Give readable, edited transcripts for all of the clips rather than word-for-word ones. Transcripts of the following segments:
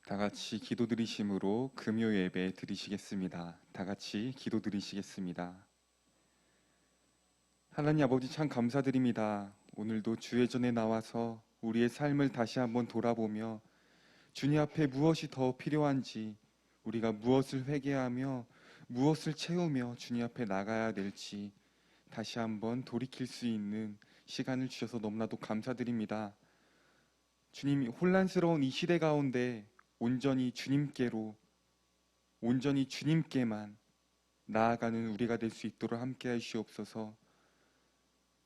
다 같이 기도드리심으로 금요 예배 드리시겠습니다. 다 같이 기도드리시겠습니다. 하나님 아버지 참 감사드립니다. 오늘도 주의 전에 나와서 우리의 삶을 다시 한번 돌아보며 주님 앞에 무엇이 더 필요한지, 우리가 무엇을 회개하며 무엇을 채우며 주님 앞에 나가야 될지 다시 한번 돌이킬 수 있는 시간을 주셔서 너무나도 감사드립니다. 주님이 혼란스러운 이 시대 가운데 온전히 주님께만 나아가는 우리가 될 수 있도록 함께 하시옵소서.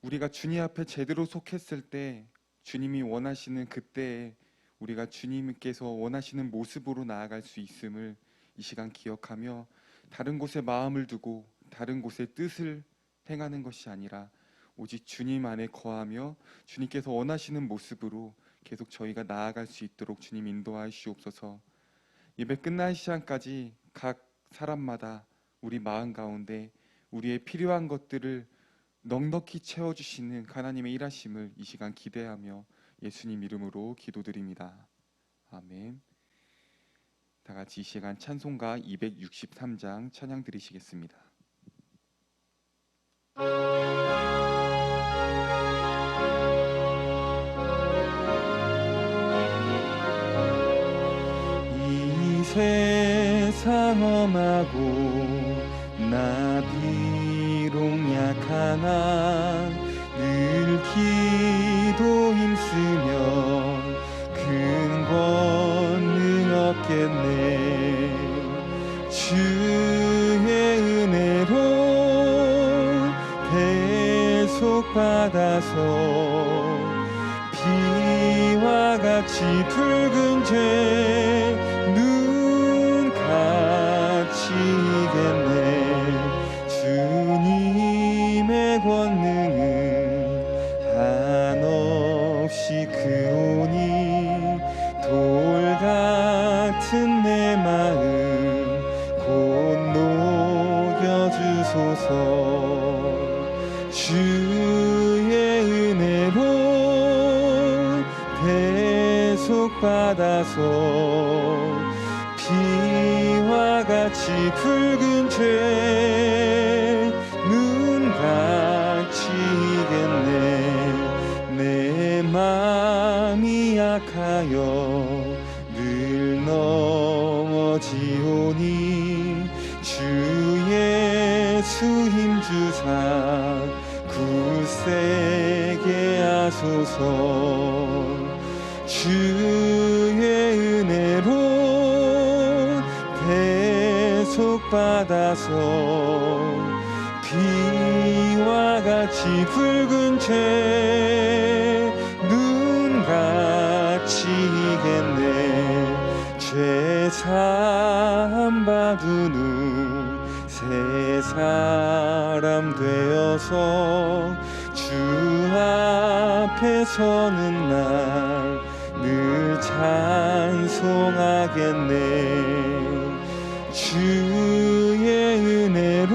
우리가 주님 앞에 제대로 속했을 때 주님이 원하시는 그때에 우리가 주님께서 원하시는 모습으로 나아갈 수 있음을 이 시간 기억하며, 다른 곳에 마음을 두고 다른 곳의 뜻을 행하는 것이 아니라 오직 주님 안에 거하며 주님께서 원하시는 모습으로 계속 저희가 나아갈 수 있도록 주님 인도하시옵소서. 예배 끝난 시간까지 각 사람마다 우리 마음 가운데 우리의 필요한 것들을 넉넉히 채워주시는 하나님의 일하심을 이 시간 기대하며 예수님 이름으로 기도드립니다. 아멘. 다 같이 이 시간 찬송가 263장 찬양 드리시겠습니다. 이 세상 험하고 나 비록 약하나 늘 기도 힘쓰면 큰 권능 얻겠네. 주의 은혜로 대속 받아서 비와 같이 붉은 죄 눈같이 이겠네. 주님의 권능은 한없이 크오니 돌 같은 내 마음 곧 녹여주소서. 주의 은혜로 대속받아서 비와 같이 붉은 죄 눈같이 이겠네. 내 맘이 약하여 늘 넘어지오니 주 예수 힘주사 굳세게 하소서. 주의 은혜로 대속받아서 비와 같이 붉은 죄 눈같이 이겠네. 죄 사함 받은 후 새 사람 되어서 주 앞에 서는 날 늘 찬송하겠네. 주의 은혜로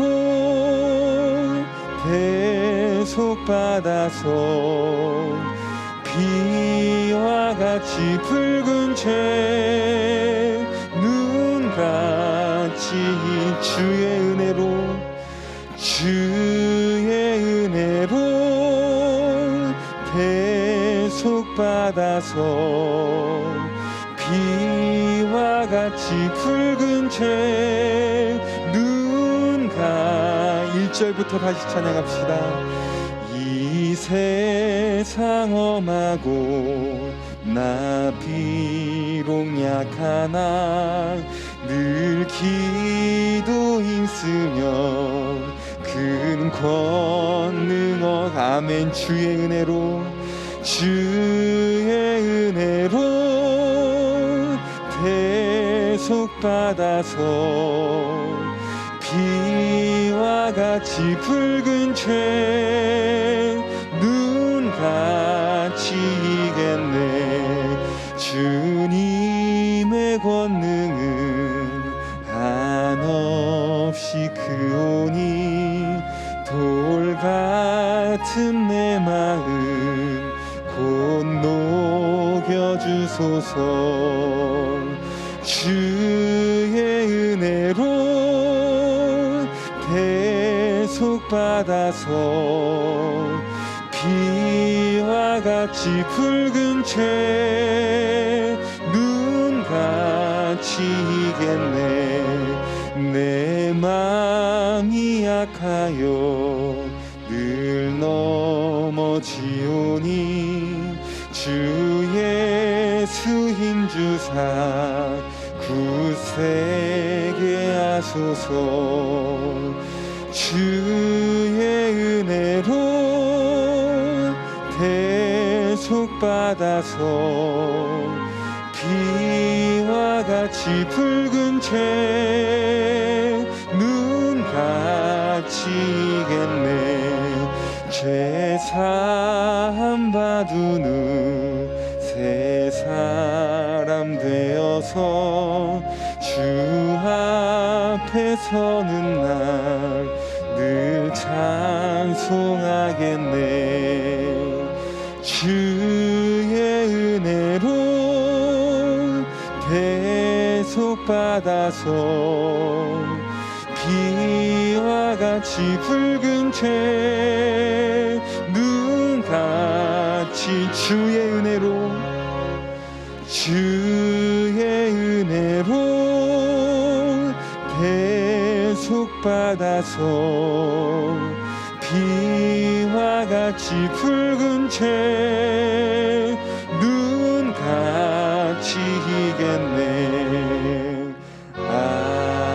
대속받아서 비와 같이 붉은 죄 눈같이 주의 은혜로 대속받아서 비와 같이 붉은 죄 눈가 1절부터 다시 찬양합시다. 이 세상 험하고 나 비록 약하나 늘 기도 힘쓰며 큰 권능 아멘. 주의 은혜로 대속받아서 비와 같이 붉은 죄 눈같이 이겠네. 주님의 권능은 한없이 크오니 돌 같은 내 마음 곧 녹여주소서. 주의 은혜로 대속받아서 비와 같이 붉은 죄 눈같이 이겠네. 내 맘이 약하여 늘 넘어지오니 주 예수 힘주사 굳세게 하소서. 주의 은혜로 대속받아서 비와 같이 붉은 죄 눈같이 이겠네. 죄 사함 받은 후 새 사람 되어서 주 앞에 서는 날 늘 찬송하겠네. 주의 은혜로 대속받아서 비와 같이 붉은 죄 눈같이 주의 은혜로 대속받아서 비와 같이 붉은 죄 눈같이 이겠네. 아멘.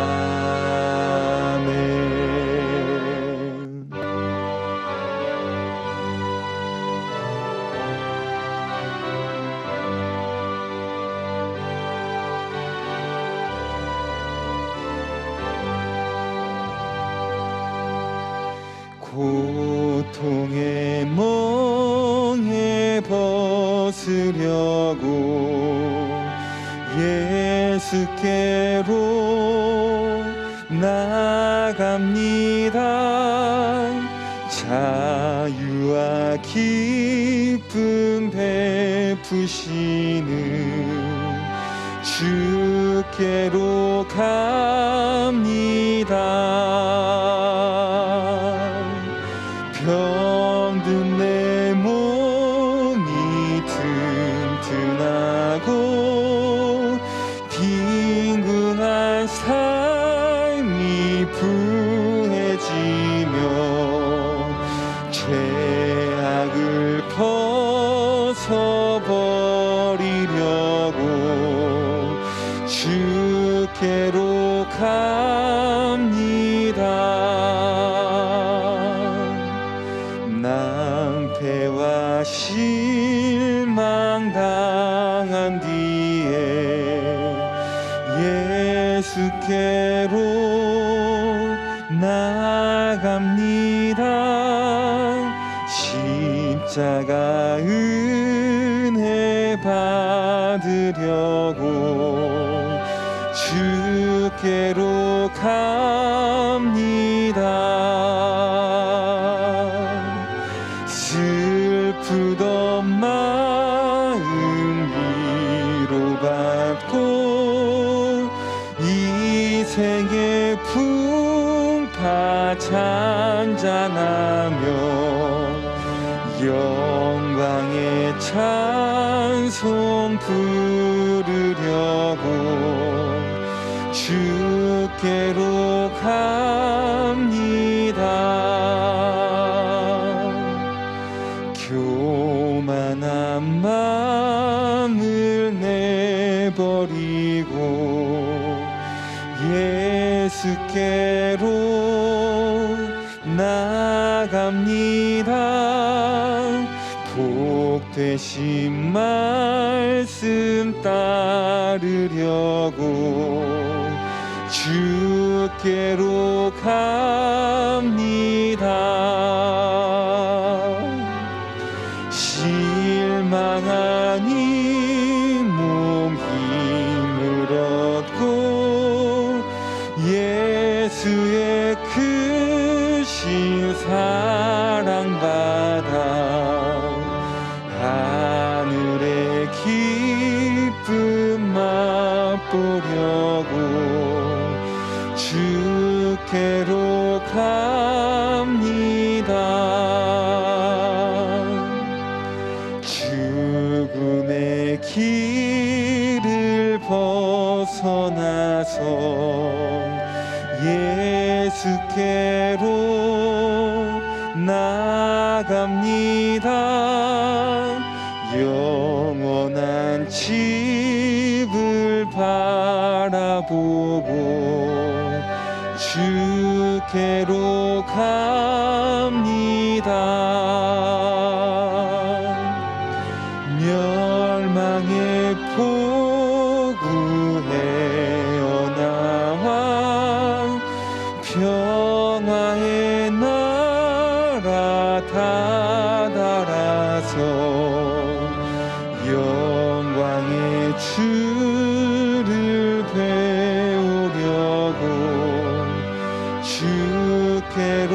고통의 멍에 벗으려고 예수께로 나갑니다. 자유와 기쁨 베푸시는 주께로 갑니다. 병든 내 몸이 튼튼하고 빈궁한 삶이 부해지며 죄악을 벗어버리려고 주께로 갑니다. 낭패와 실망 당한 뒤에 예수께로 나갑니다. 십자가 은혜 받으려고 주께로 갑니다. 슬프던 마음 위로받고 이 생의 풍파 찬잔하며 영광의 찬송 부르려고 주께로 갑니다. 교만한 마음을 내버리고 예수께로 나갑니다. 복되신 말씀 따르려고 주께로 갑니다. 실망한 이 몸 힘을 얻고 예수의 크신 사랑 받아 하늘의 기쁨 맛보리 예수께로 나갑니다. 영원한 집을 바라보고 주께로 갑니다. 멸망의 포구에 나와 평화의 나라 다다라서 영광의 주를 배우려고 주께로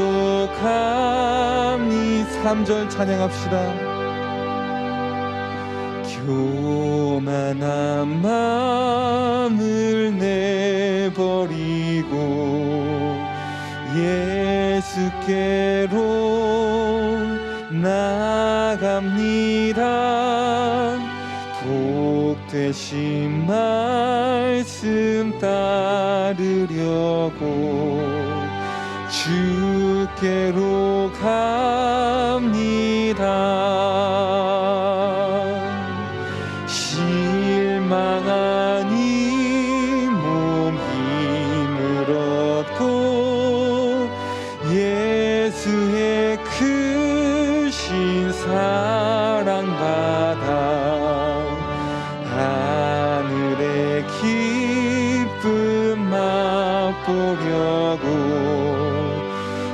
갑니. 3절 찬양합시다. 교만한 마음을 내버리고 예수께로 나갑니다. 복되신 말씀 따르려고 주께로 갑니다. 실망한 이 몸 힘을 얻고 예수의 크신 사랑 받아 하늘의 기쁨 맛보려고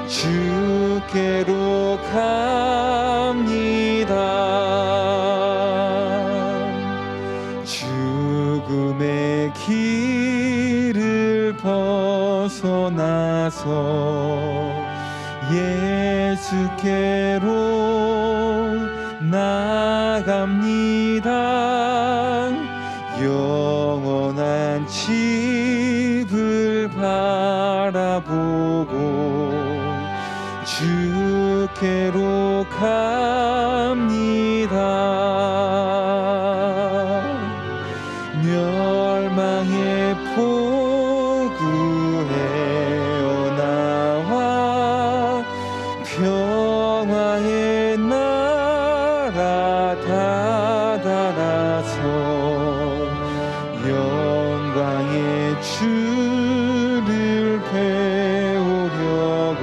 주께로 갑니다. 죽음의 길을 벗어나서 예수께로 나갑니다. 영원한 집을 바라보고 주께로 갑니다. 멸망의 포구에 나와 평화의 나라 다다라서 영광의 주를 배우려고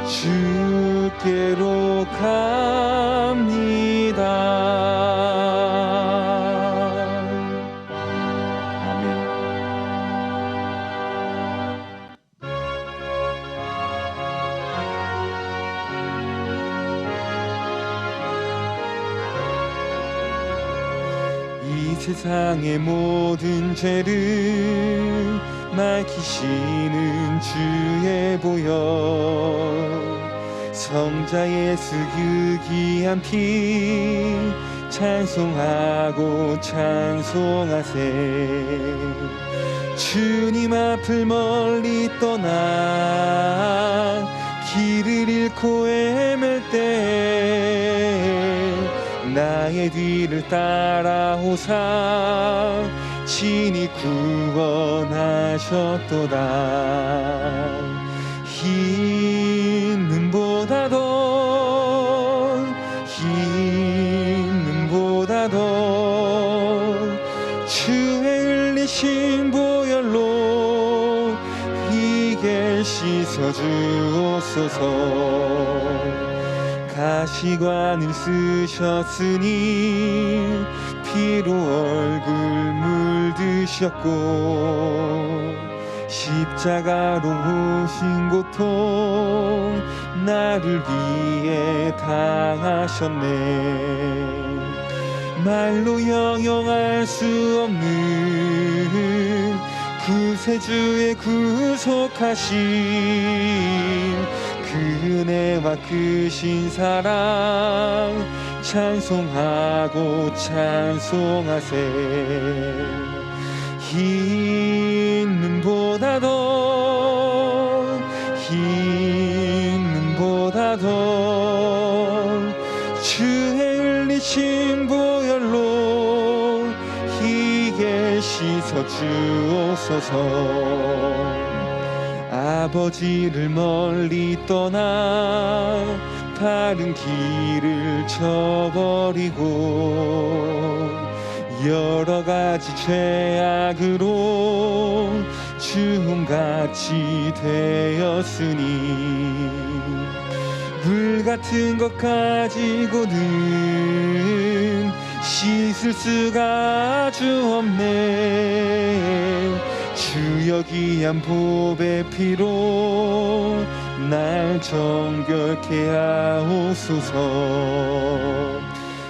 주께로 갑니다. 아멘. 이 세상의 모든 죄를 밝히시는 주의 보혈 성자 예수 그 귀한 피 찬송하고 찬송하세. 주님 앞을 멀리 떠나 길을 잃고 헤맬 때 나의 뒤를 따라오사 친히 구원하셨도다. 흰 눈보다 더 주의 흘리신 보혈로 희게 씻어주옵소서. 가시관을 쓰셨으니 피로 얼굴 물드셨고 십자가로 오신 고통 나를 위해 당하셨네. 말로 형용할 수 없는 구세주의 구속하심 그 은혜와 크신 사랑 찬송하고 찬송하세. 흰 눈보다 더 주의 흘리신 보혈로 희게 씻어 주옵소서. 아버지를 멀리 떠나 바른 길을 저버리고 여러 가지 죄악으로 주홍같이 되었으니 물 같은 것 가지고는 씻을 수가 주 없네. 주여 귀한 보배 피로 날 정결케 하옵소서.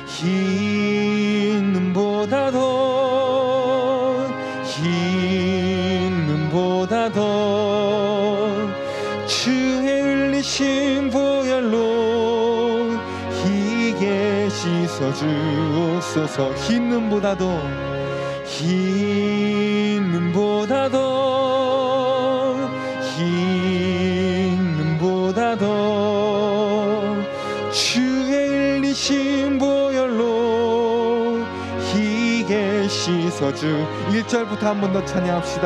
흰 눈보다 더 흰 눈보다 더 주의 흘리신 보혈로 희게 씻어 주옵소서. 흰 눈보다 더 흰 눈보다 더 흰 눈보다 더 주의 흘리신 보혈로 희게 씻어주. 1절부터 한 번 더 찬양합시다.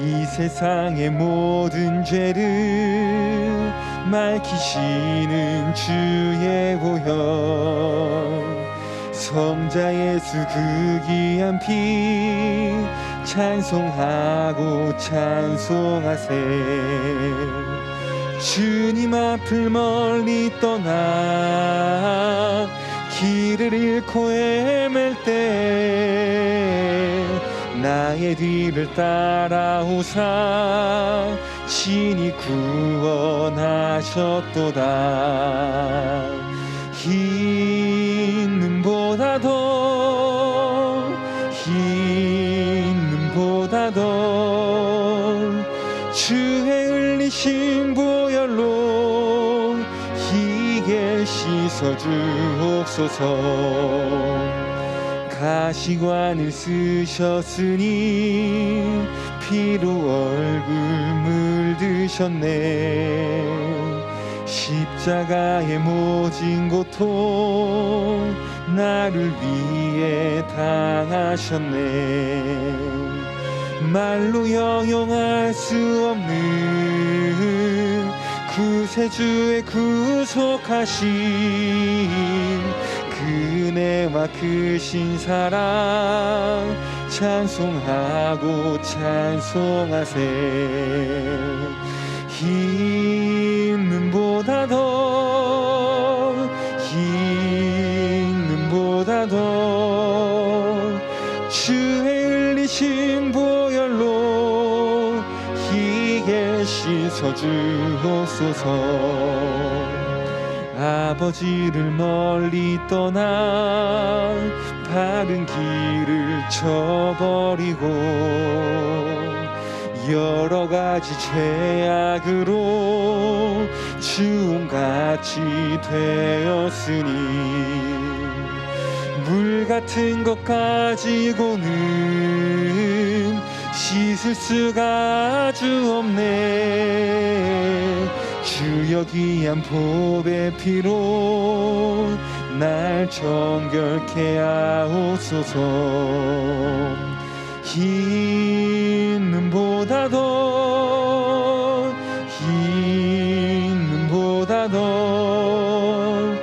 이 세상의 모든 죄를 맑히시는 주의 보혈 성자 예수 그 귀한 피 찬송하고 찬송하세. 주님 앞을 멀리 떠나 길을 잃고 헤맬 때 나의 뒤를 따라오사 친히 구원하셨도다. 흰 눈보다 더 흰 눈보다 더 주의 흘리신 보혈로 희게 씻어 주옵소서. 가시관을 쓰셨으니 피로 얼굴 물드셨네. 십자가의 모진 고통 나를 위해 당하셨네. 말로 형용할 수 없는 구세주의 구속하신 그네와 크신 사랑 찬송하고 찬송하세. 흰 눈보다 더 흰 눈보다 더 주의 흘리신 보혈로 희게 씻어 주옵소서. 아버지를 멀리 떠나 바른 길을 저버리고 여러 가지 죄악으로 주홍같이 되었으니 물 같은 것 가지고는 씻을 수가 주 없네. 주여 귀한 보배 피로 날 정결케 하옵소서. 흰 눈보다 더 흰 눈보다 더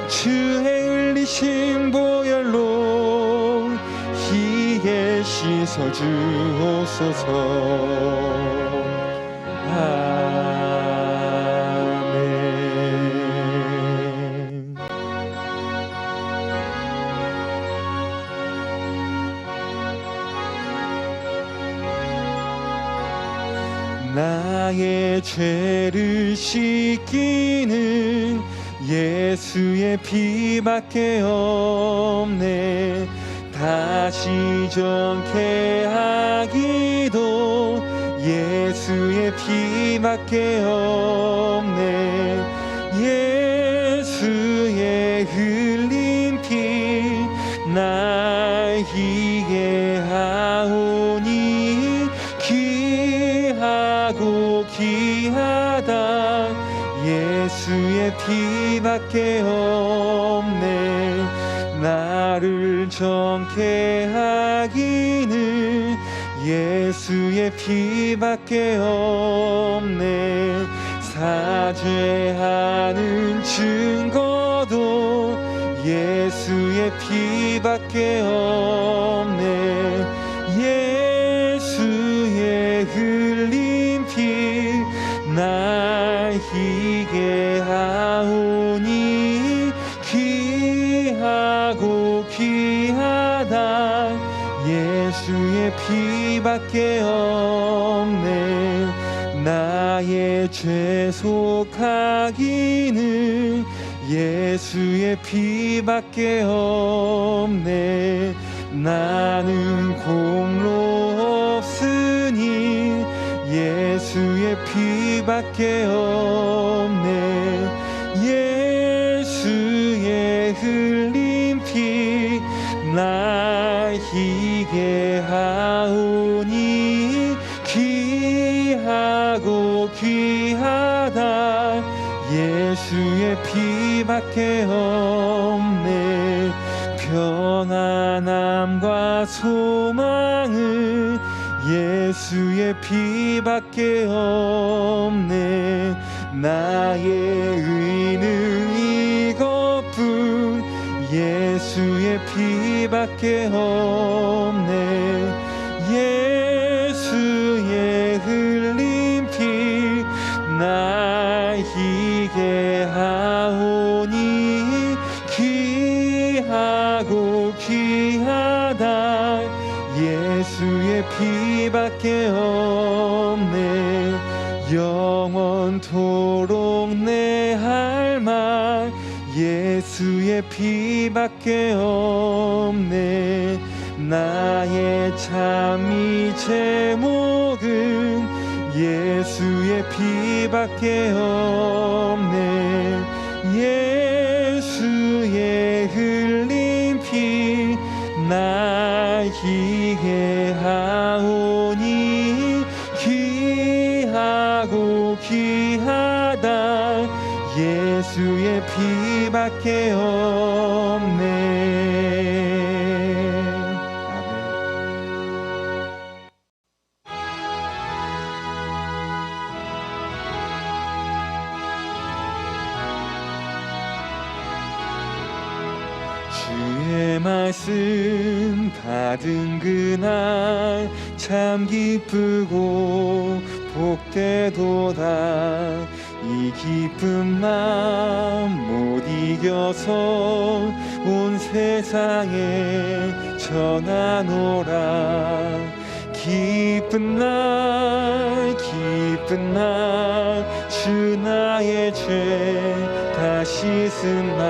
주의 흘리신 보혈로 희게 씻어 주옵소서. 나의 죄를 씻기는 예수의 피밖에 없네. 다시 정케 하기도 예수의 피밖에 없네. 예수의 흘린 피 날 희게 하오니 귀하고 귀하다. 예수의 피밖에 없네. 나 나를 정케 하기는 예수의 피밖에 없네. 사죄하는 증거도 예수의 피밖에 없네. 예수의 흘린 피 날 희게 하오니 귀하고 귀하다. 예수의 피밖에 없네. 나의 죄 속하기는 예수의 피밖에 없네. 나는 공로 없으니 예수의 피밖에 없네. 예수의 흘린 피 날 희게 하오니 귀하고 귀하다. 예수의 피밖에 없네. 편안함과 소망은 예수의 피밖에 없네. 나의 의는 이것뿐 예수의 피밖에 없네. 예수의 흘린 피 날 희게 하오니 귀하고 귀하다. 예수의 피밖에 없네. 영원토록 내 할 말 예수의 피밖에 없네. 나의 참이 제목은 예수의 피밖에 없네. 예수의 흘린 피 날 희게 하오니 귀하고 귀하다. 예수의 피밖에 없네. 주의 말씀 받은 그날 참 기쁘고 복되도다. 이 기쁜 마음 못 이겨서 온 세상에 전하노라. 기쁜 날 기쁜 날 주 나의 죄 다 씻은 날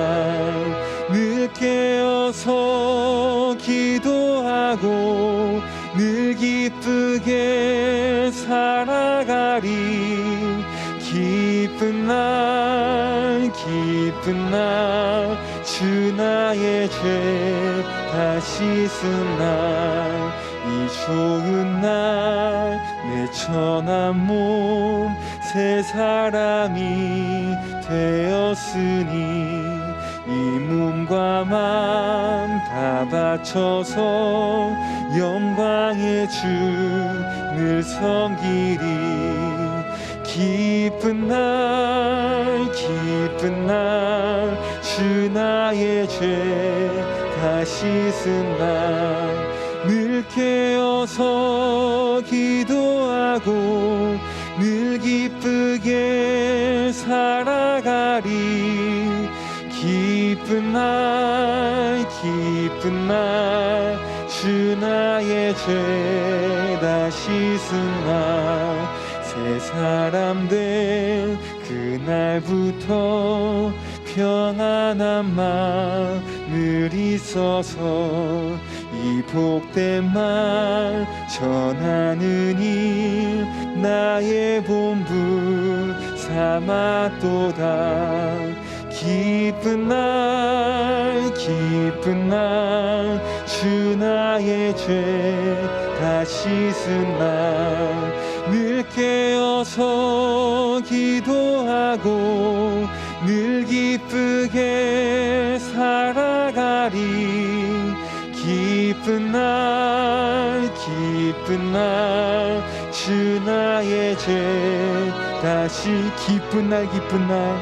늘 깨어서 기도하고 늘 기쁘게 살아가리. 기쁜 날 기쁜 날 주 나의 죄 다 씻은 날 이 좋은 날 내 천한 몸 새 사람이 되었으니 이 몸과 맘 다 바쳐서 영광의 주 늘 섬기리. 기쁜 날 기쁜 날 주 나의 죄 다 씻은 날 늘 깨어서 기도하고 늘 기쁘게 살아가리. 기쁜 날 기쁜 날 주 나의 죄 다 씻은 날 새 사람 된 그날부터 평안한 마음을 있어서 이 복된 말 전하는 일 나의 본분 삼았도다. 기쁜 날 기쁜 날 주 나의 죄 다 씻은 날 늘 깨어서 기도하고 늘 기쁘게 살아가리. 기쁜 날 기쁜 날 주 나의 죄 다시 기쁜 날 기쁜 날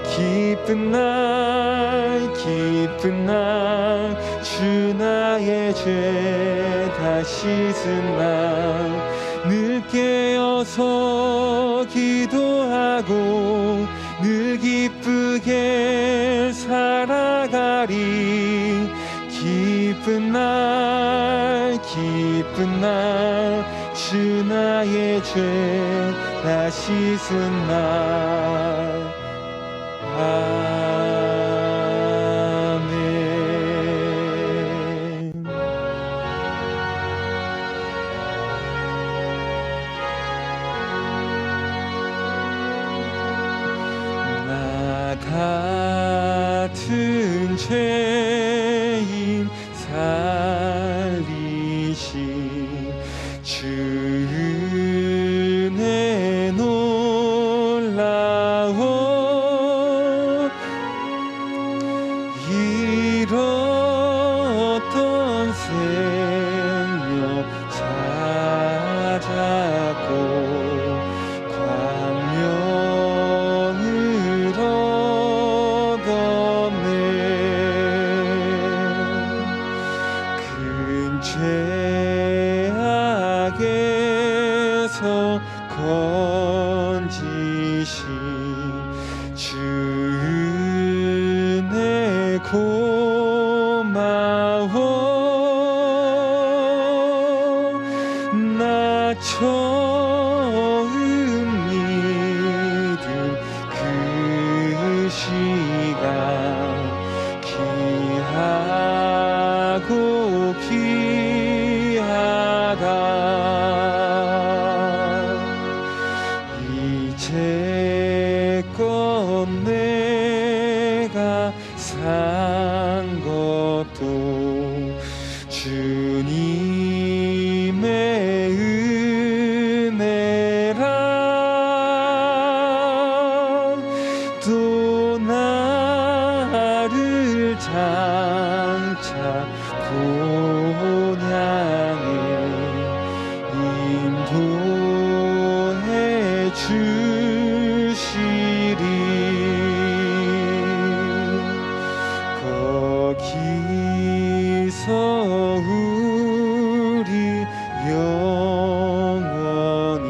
기쁜 날 기쁜 날 주 나의 죄 다 씻은 날 늘 깨어서 기도하고 늘 기쁘게 살아가리 기쁜 날 기쁜 날 주 나의 죄 다 씻은 날 아멘. 나 같은 죄인 살리신 주 은혜 놀라워 잃었던 생명 찾았고 광명을 얻었네 큰 죄악에서 건지신 주 은혜 고마워 나 처음 믿은 그 시간 귀하고 귀하다 이제껏 내가 산 것도 주님의 은혜라 또 나를 장차 본향에 인도해 주시리 거기서 우리 영원히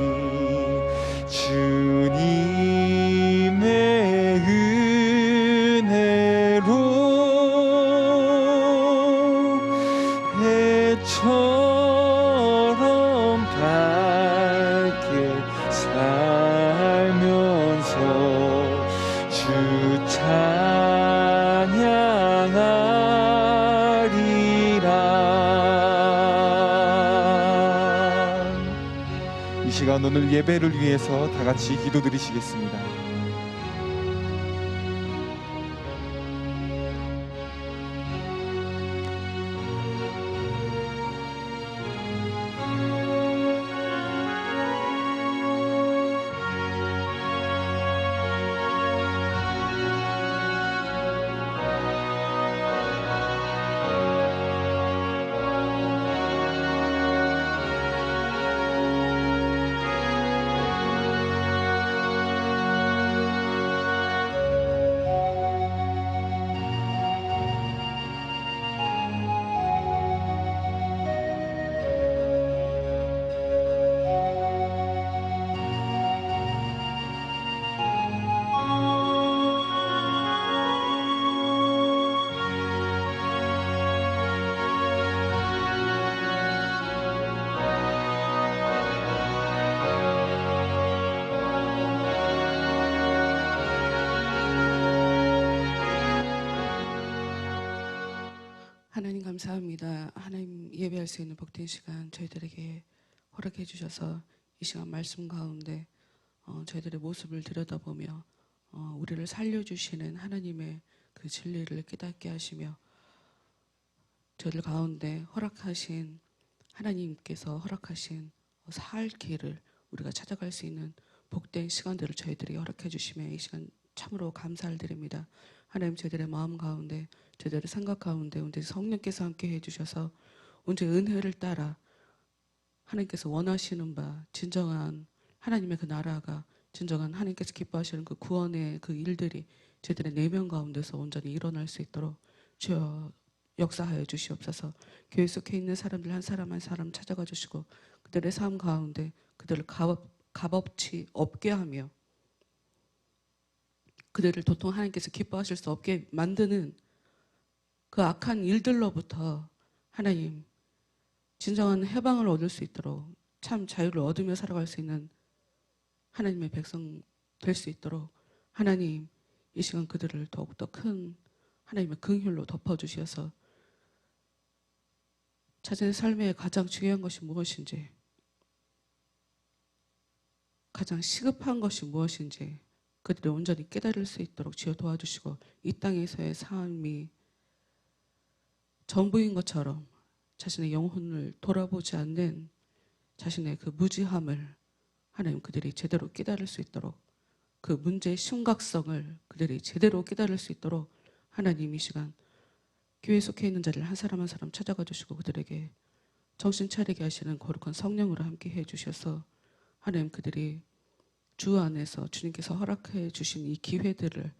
주님의 은혜로 해처럼 밝게 살면서 주 찬양하리라. 이 시간 오늘 예배를 위해서 다 같이 기도드리시겠습니다. 하나님 감사합니다. 하나님 예배할 수 있는 복된 시간 저희들에게 허락해 주셔서 이 시간 말씀 가운데 저희들의 모습을 들여다보며 우리를 살려주시는 하나님의 그 진리를 깨닫게 하시며 저희들 가운데 허락하신 하나님께서 허락하신 살 길을 우리가 찾아갈 수 있는 복된 시간들을 저희들에게 허락해 주시며 이 시간 참으로 감사를 드립니다. 하나님 저희들의 마음 가운데 저희들의 생각 가운데 언제 성령께서 함께 해주셔서 언제 은혜를 따라 하나님께서 원하시는 바 진정한 하나님의 그 나라가 진정한 하나님께서 기뻐하시는 그 구원의 그 일들이 저희들의 내면 가운데서 온전히 일어날 수 있도록 주여 역사하여 주시옵소서. 교회 속에 있는 사람들 한 사람 한 사람 찾아가 주시고 그들의 삶 가운데 그들을 값없이 없게 하며 그들을 도통 하나님께서 기뻐하실 수 없게 만드는 그 악한 일들로부터 하나님 진정한 해방을 얻을 수 있도록 참 자유를 얻으며 살아갈 수 있는 하나님의 백성 될 수 있도록 하나님 이 시간 그들을 더욱더 큰 하나님의 긍휼로 덮어주셔서 자신의 삶에 가장 중요한 것이 무엇인지 가장 시급한 것이 무엇인지 그들이 온전히 깨달을 수 있도록 주여 도와주시고 이 땅에서의 삶이 전부인 것처럼 자신의 영혼을 돌아보지 않는 자신의 그 무지함을 하나님 그들이 제대로 깨달을 수 있도록 그 문제의 심각성을 그들이 제대로 깨달을 수 있도록 하나님 이 시간 교회 속해 있는 자를 한 사람 한 사람 찾아가 주시고 그들에게 정신 차리게 하시는 거룩한 성령으로 함께 해 주셔서 하나님 그들이 주 안에서 주님께서 허락해 주신 이 기회들을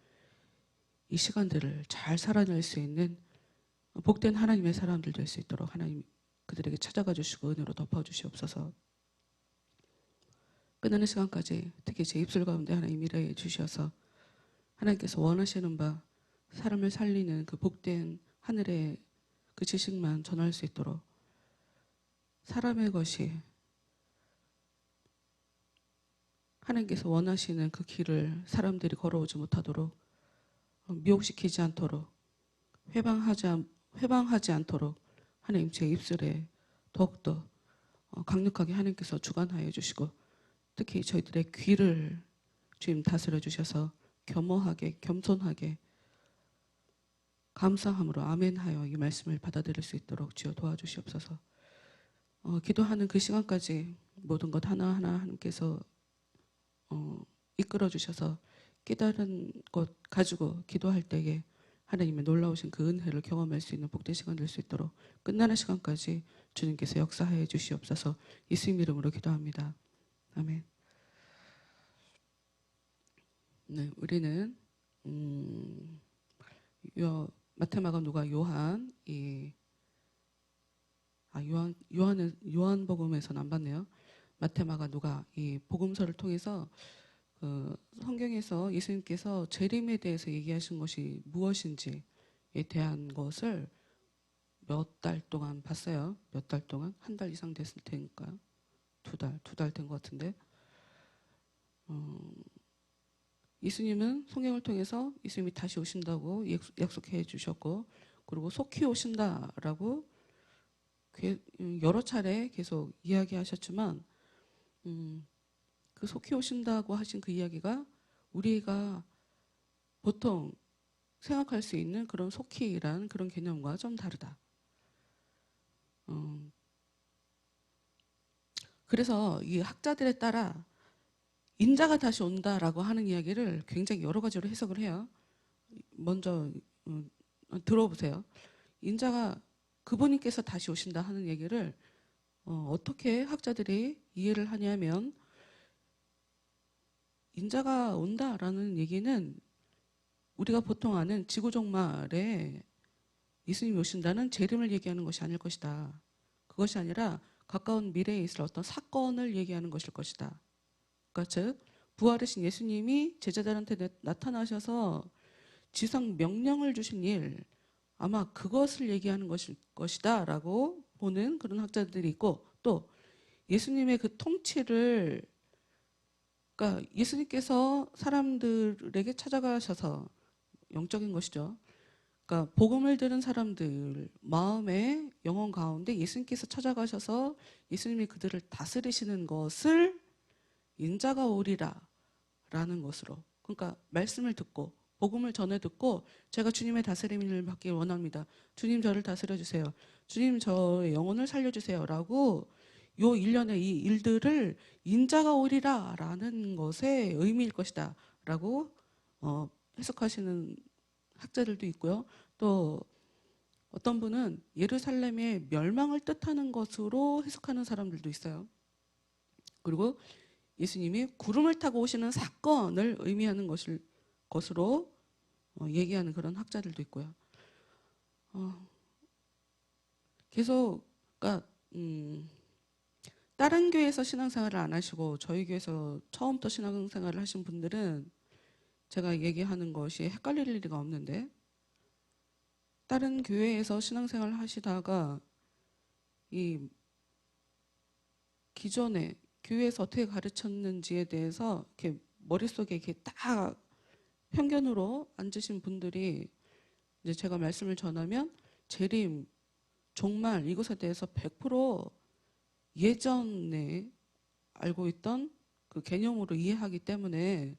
이 시간들을 잘 살아낼 수 있는 복된 하나님의 사람들 될 수 있도록 하나님 그들에게 찾아가 주시고 은혜로 덮어 주시옵소서. 끝나는 시간까지 특히 제 입술 가운데 하나님 일해 주셔서 하나님께서 원하시는 바 사람을 살리는 그 복된 하늘의 그 지식만 전할 수 있도록 사람의 것이 하나님께서 원하시는 그 길을 사람들이 걸어오지 못하도록 미혹시키지 않도록 회방하지 않도록 하나님 제 입술에 더욱더 강력하게 하나님께서 주관하여 주시고 특히 저희들의 귀를 주님 다스려 주셔서 겸허하게 겸손하게 감사함으로 아멘하여 이 말씀을 받아들일 수 있도록 주여 도와주시옵소서. 기도하는 그 시간까지 모든 것 하나하나 하나님께서 이끌어 주셔서 깨달은 것 가지고 기도할 때에 하나님의 놀라우신 그 은혜를 경험할 수 있는 복된 시간 될 수 있도록 끝나는 시간까지 주님께서 역사하여 주시옵소서. 예수님 이름으로 기도합니다. 아멘. 네, 우리는 마태마가 누가 요한 요한복음에서는 안 봤네요. 마태마가 누가 이 복음서를 통해서 성경에서 예수님께서 재림에 대해서 얘기하신 것이 무엇인지에 대한 것을 몇 달 동안 봤어요. 몇 달 동안? 한 달 이상 됐을 테니까요. 두 달 된 것 같은데 예수님은 성경을 통해서 예수님이 다시 오신다고 약속해 주셨고 그리고 속히 오신다라고 여러 차례 계속 이야기하셨지만 그 속히 오신다고 하신 그 이야기가 우리가 보통 생각할 수 있는 그런 속히란 그런 개념과 좀 다르다. 그래서 이 학자들에 따라 인자가 다시 온다라고 하는 이야기를 굉장히 여러 가지로 해석을 해요. 먼저 들어보세요. 인자가 그분께서 다시 오신다 하는 얘기를 어떻게 학자들이 이해를 하냐면 인자가 온다라는 얘기는 우리가 보통 아는 지구종말에 예수님이 오신다는 재림을 얘기하는 것이 아닐 것이다. 그것이 아니라 가까운 미래에 있을 어떤 사건을 얘기하는 것일 것이다. 그러니까 즉 부활하신 예수님이 제자들한테 나타나셔서 지상 명령을 주신 일 아마 그것을 얘기하는 것일 것이다 라고 보는 그런 학자들이 있고 또 예수님의 그 통치를 그러니까 예수님께서 사람들에게 찾아가셔서 영적인 것이죠. 그러니까 복음을 들은 사람들 마음의 영혼 가운데 예수님께서 찾아가셔서 예수님이 그들을 다스리시는 것을 인자가 오리라 라는 것으로 그러니까 말씀을 듣고 복음을 전해 듣고 제가 주님의 다스림을 받길 원합니다. 주님 저를 다스려 주세요. 주님 저의 영혼을 살려주세요 라고 요 일련의 이 일들을 인자가 오리라 라는 것의 의미일 것이다 라고 해석하시는 학자들도 있고요. 또 어떤 분은 예루살렘의 멸망을 뜻하는 것으로 해석하는 사람들도 있어요. 그리고 예수님이 구름을 타고 오시는 사건을 의미하는 것으로 얘기하는 그런 학자들도 있고요. 계속 그러니까 다른 교회에서 신앙생활을 안 하시고 저희 교회에서 처음부터 신앙생활을 하신 분들은 제가 얘기하는 것이 헷갈릴 리가 없는데, 다른 교회에서 신앙생활을 하시다가 이 기존에 교회에서 어떻게 가르쳤는지에 대해서 이렇게 머릿속에 이렇게 딱 편견으로 앉으신 분들이 이제 제가 말씀을 전하면 재림, 종말 이것에 대해서 100% 예전에 알고 있던 그 개념으로 이해하기 때문에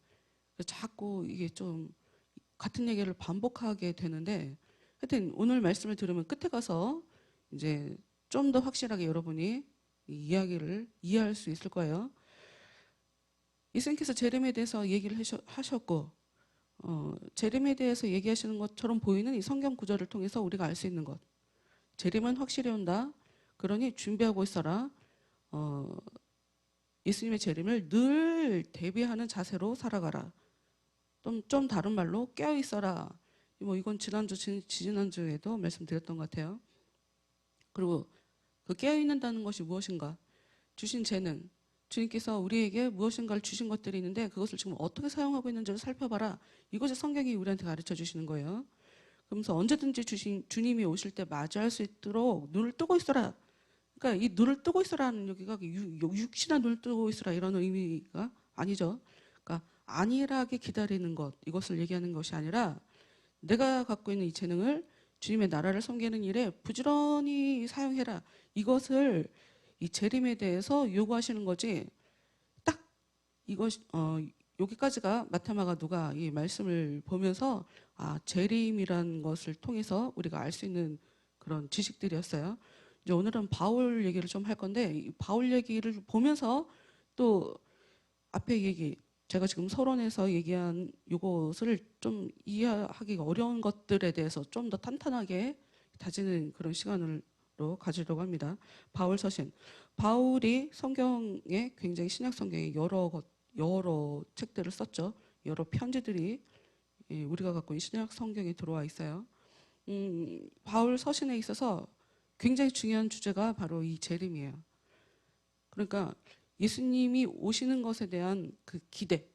자꾸 이게 좀 같은 얘기를 반복하게 되는데, 하여튼 오늘 말씀을 들으면 끝에 가서 이제 좀 더 확실하게 여러분이 이 이야기를 이해할 수 있을 거예요. 예수님께서 재림에 대해서 얘기를 하셨고, 재림에 대해서 얘기하시는 것처럼 보이는 이 성경 구절을 통해서 우리가 알 수 있는 것. 재림은 확실히 온다. 그러니 준비하고 있어라. 예수님의 재림을 늘 대비하는 자세로 살아가라. 좀 다른 말로 깨어 있어라. 뭐 이건 지난주에도 말씀드렸던 것 같아요. 그리고 그 깨어 있는다는 것이 무엇인가? 주신 재능, 주님께서 우리에게 무엇인가를 주신 것들이 있는데 그것을 지금 어떻게 사용하고 있는지를 살펴봐라. 이것이 성경이 우리한테 가르쳐 주시는 거예요. 그러면서 언제든지 주님이 오실 때 맞이할 수 있도록 눈을 뜨고 있어라. 그러니까 이 눈을 뜨고 있어라는 여기가 육신한 눈을 뜨고 있어라 이런 의미가 아니죠. 그러니까 안일하게 기다리는 것, 이것을 얘기하는 것이 아니라 내가 갖고 있는 이 재능을 주님의 나라를 섬기는 일에 부지런히 사용해라. 이것을 이 재림에 대해서 요구하시는 거지. 딱 이것 여기까지가 마태마가 누가 이 말씀을 보면서 재림이라는 것을 통해서 우리가 알 수 있는 그런 지식들이었어요. 이제 오늘은 바울 얘기를 좀 할 건데, 이 바울 얘기를 보면서 또 앞에 얘기, 제가 지금 서론에서 얘기한 이것을 좀 이해하기가 어려운 것들에 대해서 좀 더 탄탄하게 다지는 그런 시간으로 가지려고 합니다. 바울 서신. 바울이 성경에 굉장히 신약 성경에 여러 책들을 썼죠. 여러 편지들이 우리가 갖고 있는 신약 성경에 들어와 있어요. 바울 서신에 있어서 굉장히 중요한 주제가 바로 이 재림이에요. 그러니까 예수님이 오시는 것에 대한 그 기대,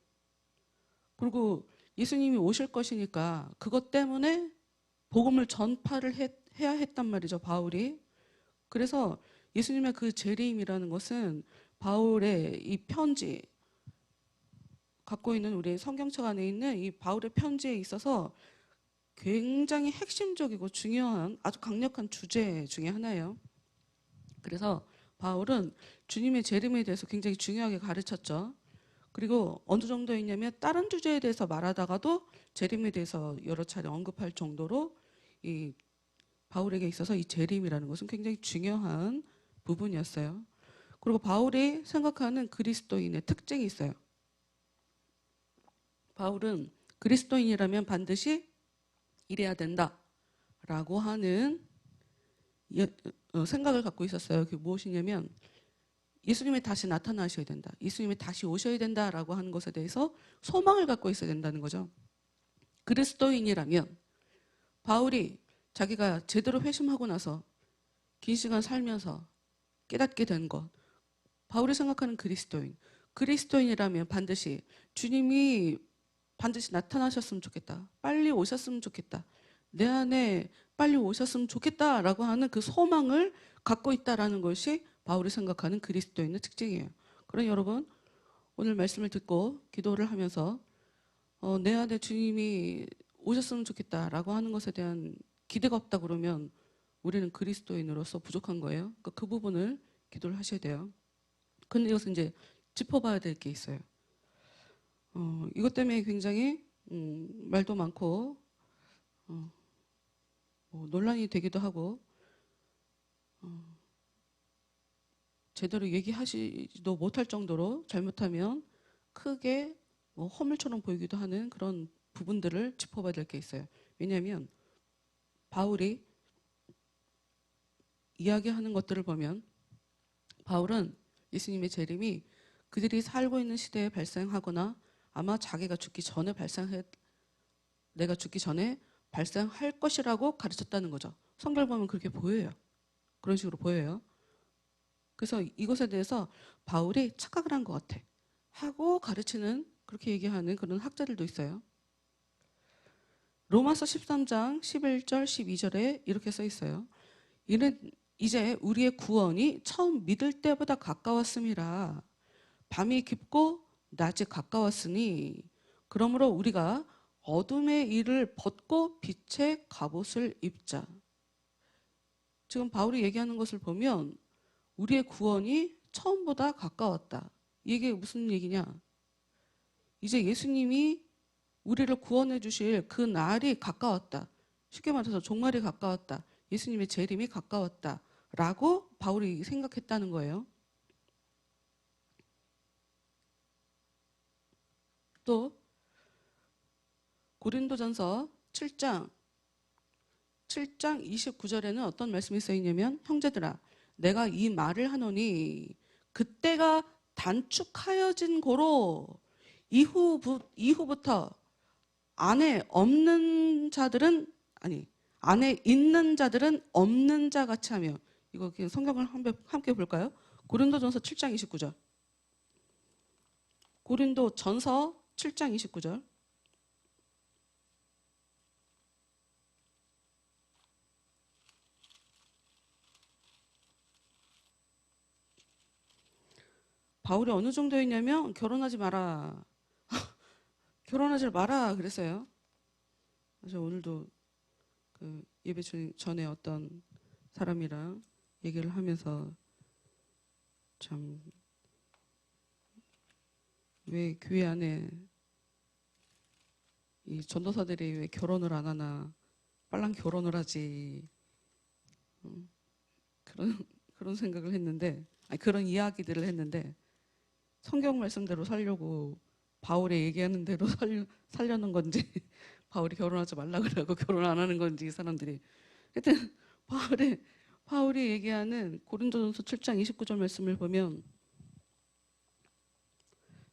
그리고 예수님이 오실 것이니까 그것 때문에 복음을 전파를 해야 했단 말이죠, 바울이. 그래서 예수님의 그 재림이라는 것은 바울의 이 편지, 갖고 있는 우리 성경책 안에 있는 이 바울의 편지에 있어서 굉장히 핵심적이고 중요한 아주 강력한 주제 중에 하나예요. 그래서 바울은 주님의 재림에 대해서 굉장히 중요하게 가르쳤죠. 그리고 어느 정도였냐면 다른 주제에 대해서 말하다가도 재림에 대해서 여러 차례 언급할 정도로 이 바울에게 있어서 이 재림이라는 것은 굉장히 중요한 부분이었어요. 그리고 바울이 생각하는 그리스도인의 특징이 있어요. 바울은 그리스도인이라면 반드시 이래야 된다라고 하는 생각을 갖고 있었어요. 그게 무엇이냐면 예수님이 다시 나타나셔야 된다. 예수님이 다시 오셔야 된다라고 하는 것에 대해서 소망을 갖고 있어야 된다는 거죠. 그리스도인이라면 바울이 자기가 제대로 회심하고 나서 긴 시간 살면서 깨닫게 된 것, 바울이 생각하는 그리스도인이라면 반드시 주님이 반드시 나타나셨으면 좋겠다. 빨리 오셨으면 좋겠다. 내 안에 빨리 오셨으면 좋겠다라고 하는 그 소망을 갖고 있다라는 것이 바울이 생각하는 그리스도인의 특징이에요. 그럼 여러분, 오늘 말씀을 듣고 기도를 하면서 내 안에 주님이 오셨으면 좋겠다라고 하는 것에 대한 기대가 없다 그러면 우리는 그리스도인으로서 부족한 거예요. 그러니까 그 부분을 기도를 하셔야 돼요. 근데 이것은 이제 짚어봐야 될 게 있어요. 이것 때문에 굉장히 말도 많고 논란이 되기도 하고 제대로 얘기하지도 못할 정도로 잘못하면 크게 허물처럼 보이기도 하는 그런 부분들을 짚어봐야 될 게 있어요. 왜냐하면 바울이 이야기하는 것들을 보면 바울은 예수님의 재림이 그들이 살고 있는 시대에 발생하거나 아마 자기가 죽기 전에 내가 죽기 전에 발생할 것이라고 가르쳤다는 거죠. 성경을 보면 그렇게 보여요. 그런 식으로 보여요. 그래서 이것에 대해서 바울이 착각을 한 것 같아. 하고 가르치는, 그렇게 얘기하는 그런 학자들도 있어요. 로마서 13장 11절 12절에 이렇게 써 있어요. 이는 이제 우리의 구원이 처음 믿을 때보다 가까웠음이라. 밤이 깊고 낮이 가까웠으니 그러므로 우리가 어둠의 일을 벗고 빛의 갑옷을 입자. 지금 바울이 얘기하는 것을 보면 우리의 구원이 처음보다 가까웠다. 이게 무슨 얘기냐? 이제 예수님이 우리를 구원해 주실 그 날이 가까웠다. 쉽게 말해서 종말이 가까웠다. 예수님의 재림이 가까웠다. 라고 바울이 생각했다는 거예요. 또 고린도전서 7장 29절에는 어떤 말씀이 써 있냐면, 형제들아 내가 이 말을 하노니 그때가 단축하여진 고로 이후부터 안에 있는 자들은 없는 자 같이 하며. 이거 성경을 함께 볼까요? 고린도전서 7장 29절. 고린도전서 7장 29절. 바울이 어느 정도였냐면 결혼하지 마라. 결혼하지 마라 그랬어요. 그래서 오늘도 그 예배 전에 어떤 사람이랑 얘기를 하면서 참 왜 교회 안에 이 전도사들이 왜 결혼을 안 하나, 빨랑 결혼을 하지, 그런 생각을 했는데, 그런 이야기들을 했는데, 성경 말씀대로 살려고 바울이 얘기하는 대로 살려는 건지 바울이 결혼하지 말라 그러고 결혼 안 하는 건지, 이 사람들이. 하여튼 바울이 얘기하는 고린도전서 7장 29절 말씀을 보면,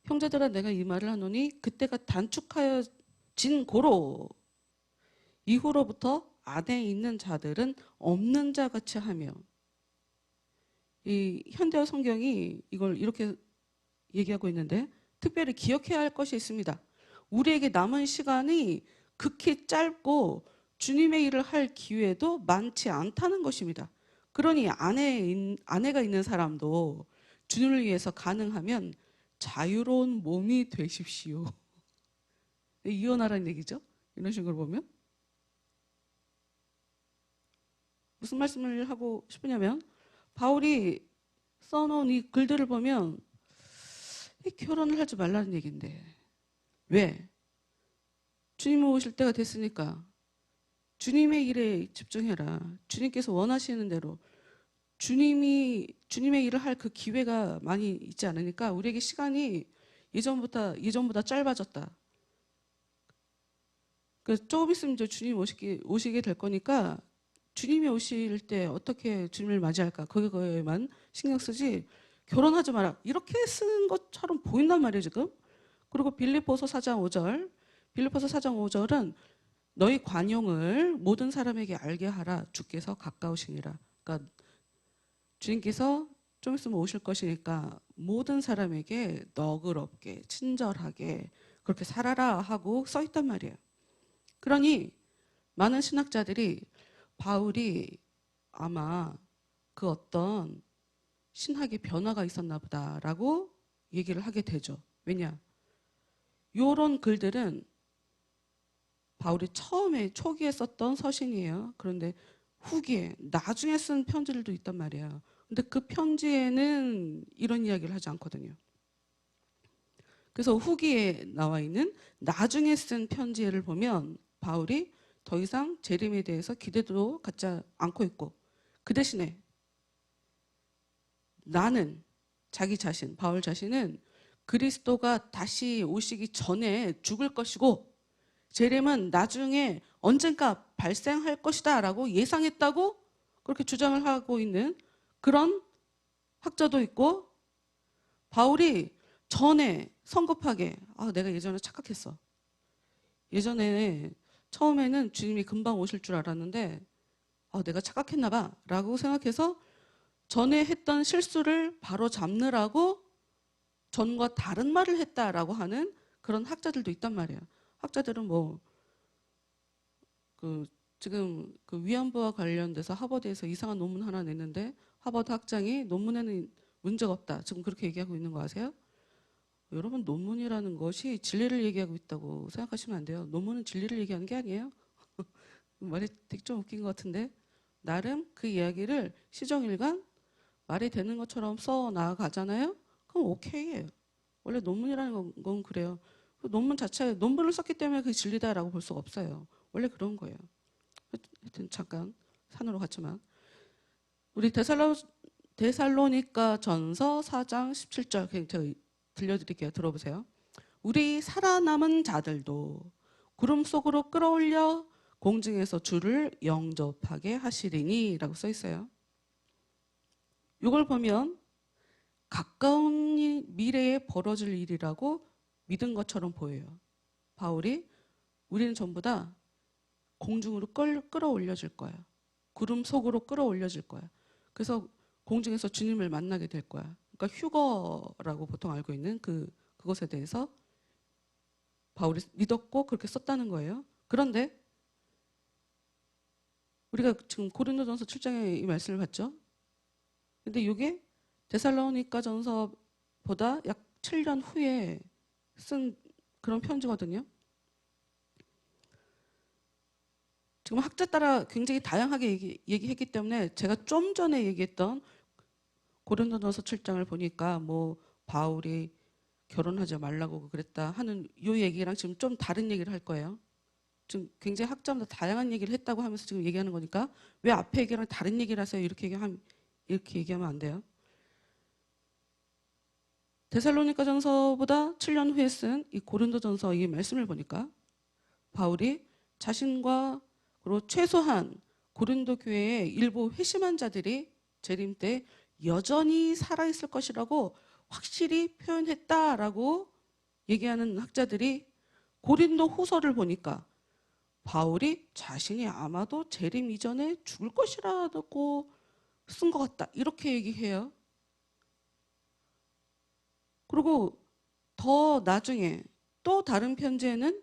형제들아 내가 이 말을 하노니 그때가 단축하여진 고로 이후로부터 안에 있는 자들은 없는 자 같이 하며. 이 현대어 성경이 이걸 이렇게 얘기하고 있는데, 특별히 기억해야 할 것이 있습니다. 우리에게 남은 시간이 극히 짧고 주님의 일을 할 기회도 많지 않다는 것입니다. 그러니 아내가 있는 사람도 주님을 위해서 가능하면 자유로운 몸이 되십시오. 이혼하라는 얘기죠. 이런 식으로 보면. 무슨 말씀을 하고 싶으냐면, 바울이 써놓은 이 글들을 보면 결혼을 하지 말라는 얘기인데, 왜? 주님 오실 때가 됐으니까 주님의 일에 집중해라. 주님께서 원하시는 대로. 주님의 일을 할 그 기회가 많이 있지 않으니까 우리에게 시간이 예전보다 짧아졌다. 조금 있으면 이제 주님 오시게 될 거니까 주님이 오실 때 어떻게 주님을 맞이할까, 거기에만 신경 쓰지 결혼하지 마라 이렇게 쓴 것처럼 보인단 말이에요 지금. 그리고 빌립보서 4장 5절은 너희 관용을 모든 사람에게 알게 하라. 주께서 가까우시니라. 그러니까 주님께서 좀 있으면 오실 것이니까 모든 사람에게 너그럽게 친절하게 그렇게 살아라 하고 써 있단 말이에요. 그러니 많은 신학자들이 바울이 아마 그 어떤 신학의 변화가 있었나 보다라고 얘기를 하게 되죠. 왜냐? 이런 글들은 바울이 초기에 썼던 서신이에요. 그런데 후기에 나중에 쓴 편지들도 있단 말이에요. 근데 그 편지에는 이런 이야기를 하지 않거든요. 그래서 후기에 나와 있는 나중에 쓴 편지를 바울이 보면 더 이상 재림에 대해서 기대도 갖지 않고 있고, 그 대신에 바울 자신은 그리스도가 다시 오시기 전에 죽을 것이고 재림은 나중에 언젠가 발생할 것이다라고 예상했다고 그렇게 주장을 하고 있는 그런 학자도 있고, 바울이 전에 성급하게 내가 예전에 착각했어. 예전에 처음에는 주님이 금방 오실 줄 알았는데 내가 착각했나 봐 라고 생각해서 전에 했던 실수를 바로 잡느라고 전과 다른 말을 했다라고 하는 그런 학자들도 있단 말이에요. 학자들은 지금 그 위안부와 관련돼서 하버드에서 이상한 논문 하나 냈는데 하버드 학장이 논문에는 문제가 없다. 지금 그렇게 얘기하고 있는 거 아세요? 여러분, 논문이라는 것이 진리를 얘기하고 있다고 생각하시면 안 돼요. 논문은 진리를 얘기하는 게 아니에요. 말이 되게 좀 웃긴 것 같은데, 나름 그 이야기를 시정일관 말이 되는 것처럼 써 나가잖아요. 그럼 오케이예요. 원래 논문이라는 건 그래요. 그 논문 자체, 논문을 썼기 때문에 그게 진리다라고 볼 수가 없어요. 원래 그런 거예요. 하여튼 잠깐 산으로 갔지만, 우리 데살로니가 전서 4장 17절 제가 들려드릴게요. 들어보세요. 우리 살아남은 자들도 구름 속으로 끌어올려 공중에서 주를 영접하게 하시리니 라고 써 있어요. 이걸 보면 가까운 미래에 벌어질 일이라고 믿은 것처럼 보여요. 바울이 우리는 전부 다 공중으로 끌어올려질 거야. 구름 속으로 끌어올려질 거야. 그래서 공중에서 주님을 만나게 될 거야. 그러니까 휴거라고 보통 알고 있는 그것에 대해서 바울이 믿었고 그렇게 썼다는 거예요. 그런데 우리가 지금 고린도전서 7장에 이 말씀을 봤죠. 근데 이게 데살로니가 전서보다 약 7년 후에 쓴 그런 편지거든요. 지금 학자 따라 굉장히 다양하게 얘기했기 때문에 제가 좀 전에 얘기했던 고린도전서 7장을 보니까 바울이 결혼하지 말라고 그랬다 하는 이 얘기랑 지금 좀 다른 얘기를 할 거예요. 지금 굉장히 학자마다 다양한 얘기를 했다고 하면서 지금 얘기하는 거니까 왜 앞에 얘기랑 다른 얘기를 하세요? 이렇게 얘기하면 안 돼요. 데살로니가 전서보다 7년 후에 쓴 이 고린도전서 이 말씀을 보니까 바울이 자신과 그리고 최소한 고린도 교회의 일부 회심한 자들이 재림 때 여전히 살아있을 것이라고 확실히 표현했다라고 얘기하는 학자들이 고린도 후서를 보니까 바울이 자신이 아마도 재림 이전에 죽을 것이라고 쓴 것 같다 이렇게 얘기해요. 그리고 더 나중에 또 다른 편지에는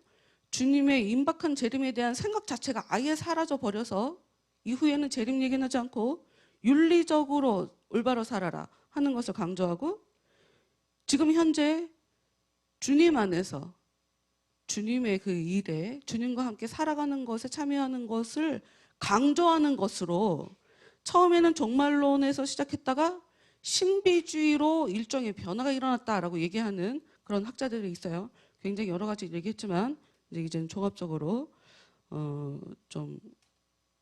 주님의 임박한 재림에 대한 생각 자체가 아예 사라져 버려서 이후에는 재림 얘기는 하지 않고 윤리적으로 올바로 살아라 하는 것을 강조하고, 지금 현재 주님 안에서 주님의 그 일에 주님과 함께 살아가는 것에 참여하는 것을 강조하는 것으로 처음에는 종말론에서 시작했다가 신비주의로 일종의 변화가 일어났다라고 얘기하는 그런 학자들이 있어요. 굉장히 여러 가지 얘기했지만 이제는 종합적으로 좀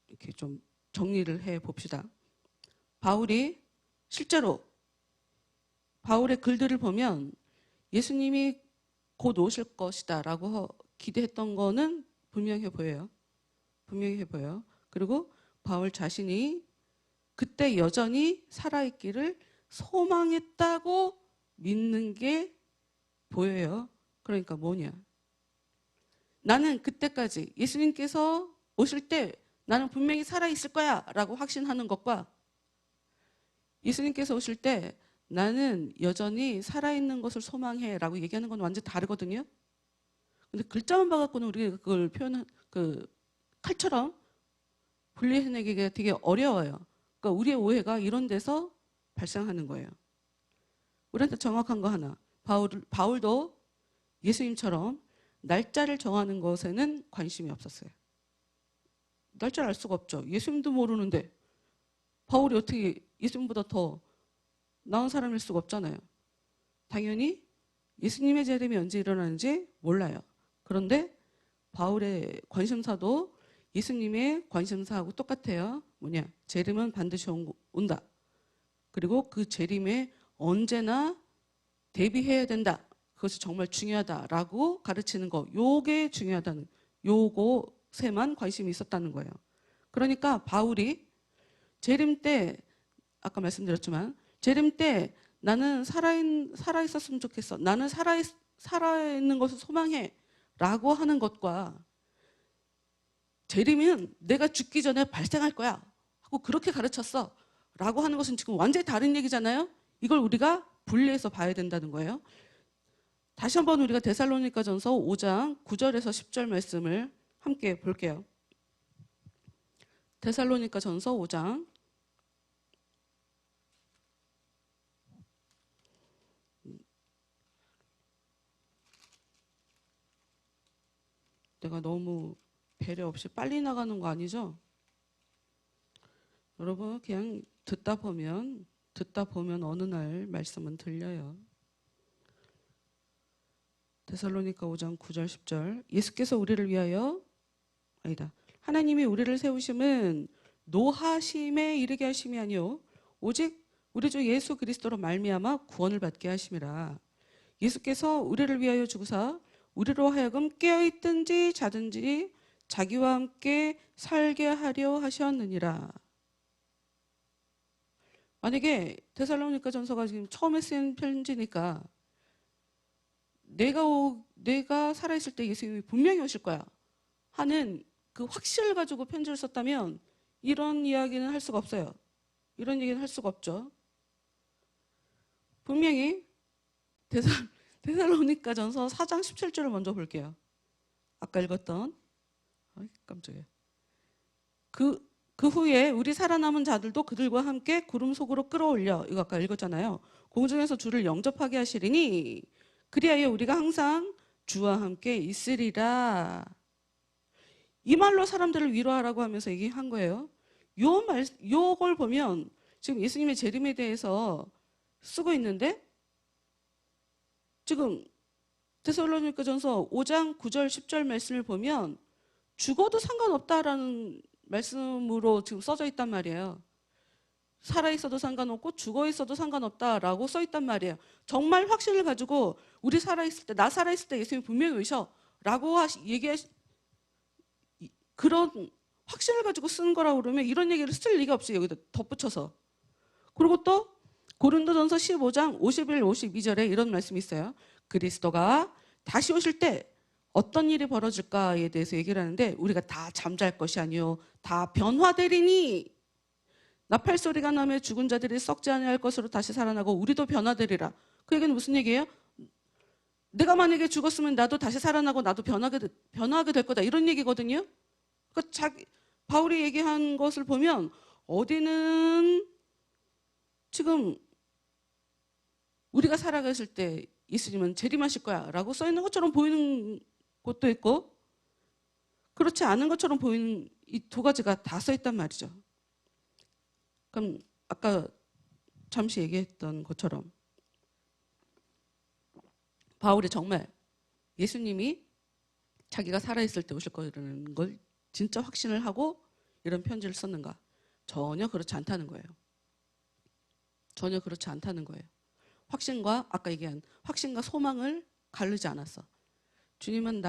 이렇게 좀 정리를 해 봅시다. 바울이 실제로 바울의 글들을 보면 예수님이 곧 오실 것이다라고 기대했던 거는 분명해 보여요. 분명해 보여요. 그리고 바울 자신이 그때 여전히 살아있기를 소망했다고 믿는 게 보여요. 그러니까 뭐냐? 나는 그때까지 예수님께서 오실 때 나는 분명히 살아있을 거야 라고 확신하는 것과 예수님께서 오실 때 나는 여전히 살아있는 것을 소망해 라고 얘기하는 건 완전 다르거든요. 근데 글자만 봐갖고는 우리가 그걸 칼처럼 분리해내기가 되게 어려워요. 그러니까 우리의 오해가 이런 데서 발생하는 거예요. 우리한테 정확한 거 하나. 바울도 예수님처럼 날짜를 정하는 것에는 관심이 없었어요. 날짜를 알 수가 없죠. 예수님도 모르는데 바울이 어떻게 예수님보다 더 나은 사람일 수가 없잖아요. 당연히 예수님의 재림이 언제 일어나는지 몰라요. 그런데 바울의 관심사도 예수님의 관심사하고 똑같아요. 뭐냐? 재림은 반드시 온다. 그리고 그 재림에 언제나 대비해야 된다. 그것이 정말 중요하다라고 가르치는 거. 요게 중요하다는, 요것에만 관심이 있었다는 거예요. 그러니까 바울이 재림 때 아까 말씀드렸지만 재림 때 나는 살아 있었으면 좋겠어. 나는 살아 있는 것을 소망해. 라고 하는 것과 재림은 내가 죽기 전에 발생할 거야. 하고 그렇게 가르쳤어. 라고 하는 것은 지금 완전히 다른 얘기잖아요. 이걸 우리가 분리해서 봐야 된다는 거예요. 다시 한번 우리가 데살로니가전서 5장 9절에서 10절 말씀을 함께 볼게요. 데살로니가전서 5장 내가 너무 배려 없이 빨리 나가는 거 아니죠? 여러분 그냥 듣다 보면 어느 날 말씀은 들려요. 데살로니가 5장 9절 10절 예수께서 우리를 위하여 아니다. 하나님이 우리를 세우심은 노하심에 이르게 하심이 아니요 오직 우리 주 예수 그리스도로 말미암아 구원을 받게 하심이라. 예수께서 우리를 위하여 죽으사 우리로 하여금 깨어있든지 자든지 자기와 함께 살게 하려 하셨느니라. 만약에 데살로니가 전서가 지금 처음에 쓴 편지니까 내가 살아있을 때 예수님이 분명히 오실 거야 하는 그 확신을 가지고 편지를 썼다면 이런 이야기는 할 수가 없어요. 이런 얘기는 할 수가 없죠. 분명히 데살로니가 전서 4장 17절을 먼저 볼게요. 아까 읽었던 깜짝이야. 그 후에 우리 살아남은 자들도 그들과 함께 구름 속으로 끌어올려 이거 아까 읽었잖아요. 공중에서 주를 영접하게 하시리니 그리하여 우리가 항상 주와 함께 있으리라. 이 말로 사람들을 위로하라고 하면서 얘기한 거예요. 요걸 보면 지금 예수님의 재림에 대해서 쓰고 있는데 지금 데살로니가전서 5장 9절 10절 말씀을 보면 죽어도 상관없다라는 말씀으로 지금 써져 있단 말이에요. 살아 있어도 상관없고 죽어 있어도 상관없다라고 써 있단 말이에요. 정말 확신을 가지고 우리 나 살아 있을 때 예수님이 분명히 오셔라고 그런 확신을 가지고 쓴 거라고 그러면 이런 얘기를 쓸 리가 없어요. 여기다 덧붙여서. 그리고 또 고린도전서 15장 51, 52절에 이런 말씀이 있어요. 그리스도가 다시 오실 때 어떤 일이 벌어질까에 대해서 얘기를 하는데 우리가 다 잠잘 것이 아니요 다 변화되리니 나팔 소리가 나며 죽은 자들이 썩지 아니할 것으로 다시 살아나고 우리도 변화되리라. 그 얘기는 무슨 얘기예요? 내가 만약에 죽었으면 나도 다시 살아나고 나도 변화하게 될 거다. 이런 얘기거든요. 그러니까 바울이 얘기한 것을 보면 어디는 지금 우리가 살아갔을 때 예수님은 재림하실 거야 라고 써 있는 것처럼 보이는 것도 있고 그렇지 않은 것처럼 보이는 이 두 가지가 다 써 있단 말이죠. 그럼 아까 잠시 얘기했던 것처럼 바울이 정말 예수님이 자기가 살아있을 때 오실 거라는 걸 진짜 확신을 하고 이런 편지를 썼는가? 전혀 그렇지 않다는 거예요. 전혀 그렇지 않다는 거예요. 확신과 아까 얘기한 확신과 소망을 가르지 않았어. 주님은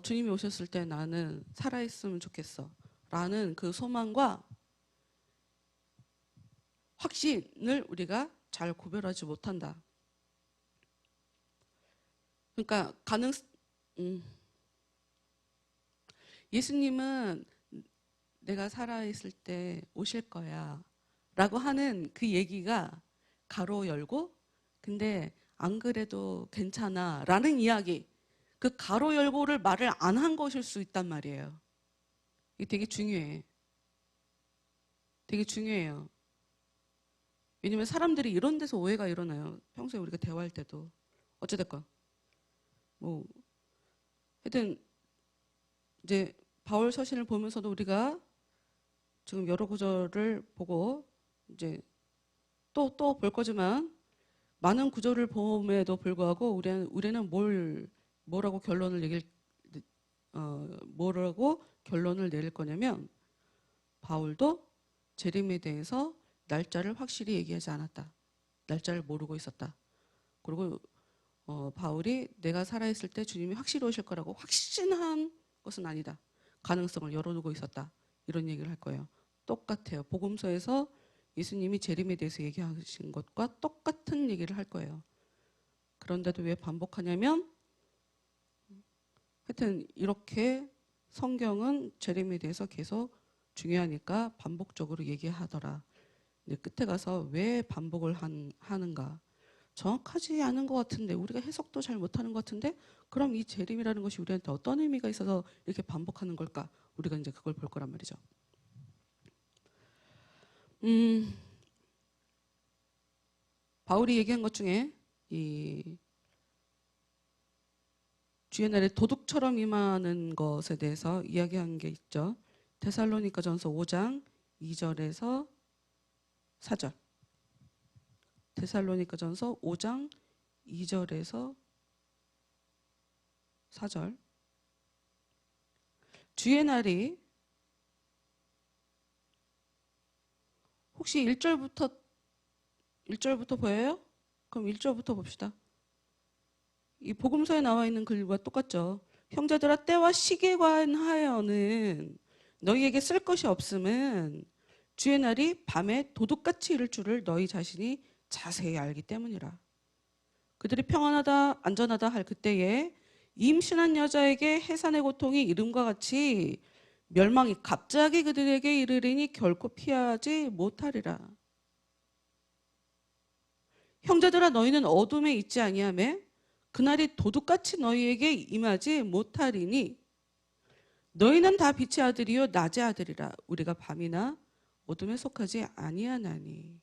주님이 오셨을 때 나는 살아있으면 좋겠어 라는 그 소망과 확신을 우리가 잘 구별하지 못한다. 그러니까 예수님은 내가 살아있을 때 오실 거야 라고 하는 그 얘기가 가로 열고 근데 안 그래도 괜찮아 라는 이야기 그 가로 열고를 말을 안 한 것일 수 있단 말이에요. 이게 되게 중요해. 되게 중요해요. 왜냐면 사람들이 이런 데서 오해가 일어나요. 평소에 우리가 대화할 때도 어찌됐건 하여튼 이제 바울 서신을 보면서도 우리가 지금 여러 구절을 보고 이제 또 볼 거지만 많은 구절을 봄에도 불구하고 우리는 뭐라고 결론을 내릴 거냐면 바울도 재림에 대해서 날짜를 확실히 얘기하지 않았다. 날짜를 모르고 있었다. 그리고 바울이 내가 살아있을 때 주님이 확실히 오실 거라고 확신한 것은 아니다. 가능성을 열어두고 있었다. 이런 얘기를 할 거예요. 똑같아요. 복음서에서 예수님이 재림에 대해서 얘기하신 것과 똑같은 얘기를 할 거예요. 그런데도 왜 반복하냐면 하여튼 이렇게 성경은 재림에 대해서 계속 중요하니까 반복적으로 얘기하더라. 근데 끝에 가서 왜 반복을 하는가? 정확하지 않은 것 같은데, 우리가 해석도 잘 못하는 것 같은데, 그럼 이 재림이라는 것이 우리한테 어떤 의미가 있어서 이렇게 반복하는 걸까? 우리가 이제 그걸 볼 거란 말이죠. 바울이 얘기한 것 중에 이 주의 날에 도둑처럼 임하는 것에 대해서 이야기한 게 있죠. 데살로니가전서 5장 2절에서 4절. 데살로니가전서 5장 2절에서 4절. 주의 날이 혹시 1절부터 보여요? 그럼 1절부터 봅시다. 이 복음서에 나와 있는 글과 똑같죠. 형제들아, 때와 시기에 관하여는 너희에게 쓸 것이 없음은 주의 날이 밤에 도둑같이 이를 줄을 너희 자신이 자세히 알기 때문이라. 그들이 평안하다 안전하다 할 그때에 임신한 여자에게 해산의 고통이 이름과 같이 멸망이 갑자기 그들에게 이르리니 결코 피하지 못하리라. 형제들아, 너희는 어둠에 있지 아니하매 그날이 도둑같이 너희에게 임하지 못하리니 너희는 다 빛의 아들이요 낮의 아들이라. 우리가 밤이나 어둠에 속하지 아니하나니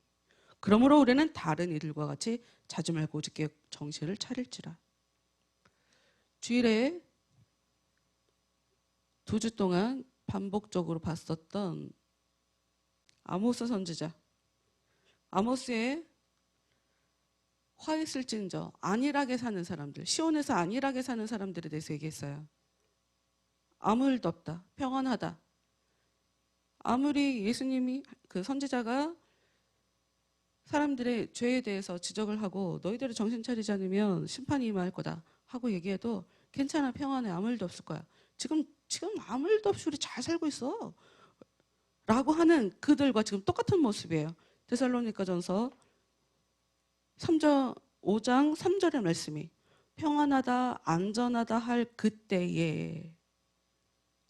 그러므로 우리는 다른 이들과 같이 자주 말고 오직 정신을 차릴지라. 주일에 2주 동안 반복적으로 봤었던 아모스 선지자. 아모스의 화 있을진저 안일하게 사는 사람들, 시온에서 안일하게 사는 사람들에 대해서 얘기했어요. 아무 일도 없다. 평안하다. 아무리 예수님이 그 선지자가 사람들의 죄에 대해서 지적을 하고 너희들이 정신 차리지 않으면 심판이 임할 거다 하고 얘기해도 괜찮아, 평안해, 아무 일도 없을 거야. 지금 아무 일도 없이 우리 잘 살고 있어 라고 하는 그들과 지금 똑같은 모습이에요. 데살로니가전서 5장 3절의 말씀이 평안하다 안전하다 할 그때에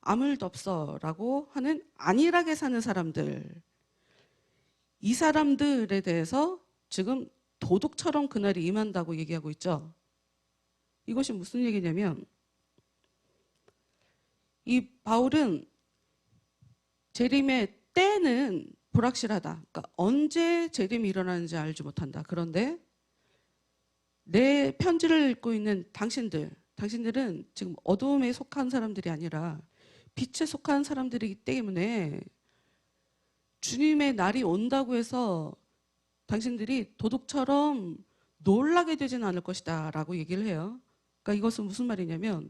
아무 일도 없어 라고 하는 안일하게 사는 사람들, 이 사람들에 대해서 지금 도둑처럼 그날이 임한다고 얘기하고 있죠. 이것이 무슨 얘기냐면 이 바울은 재림의 때는 불확실하다. 그러니까 언제 재림이 일어나는지 알지 못한다. 그런데 내 편지를 읽고 있는 당신들은 지금 어두움에 속한 사람들이 아니라 빛에 속한 사람들이기 때문에 주님의 날이 온다고 해서 당신들이 도둑처럼 놀라게 되지는 않을 것이다 라고 얘기를 해요. 그러니까 이것은 무슨 말이냐면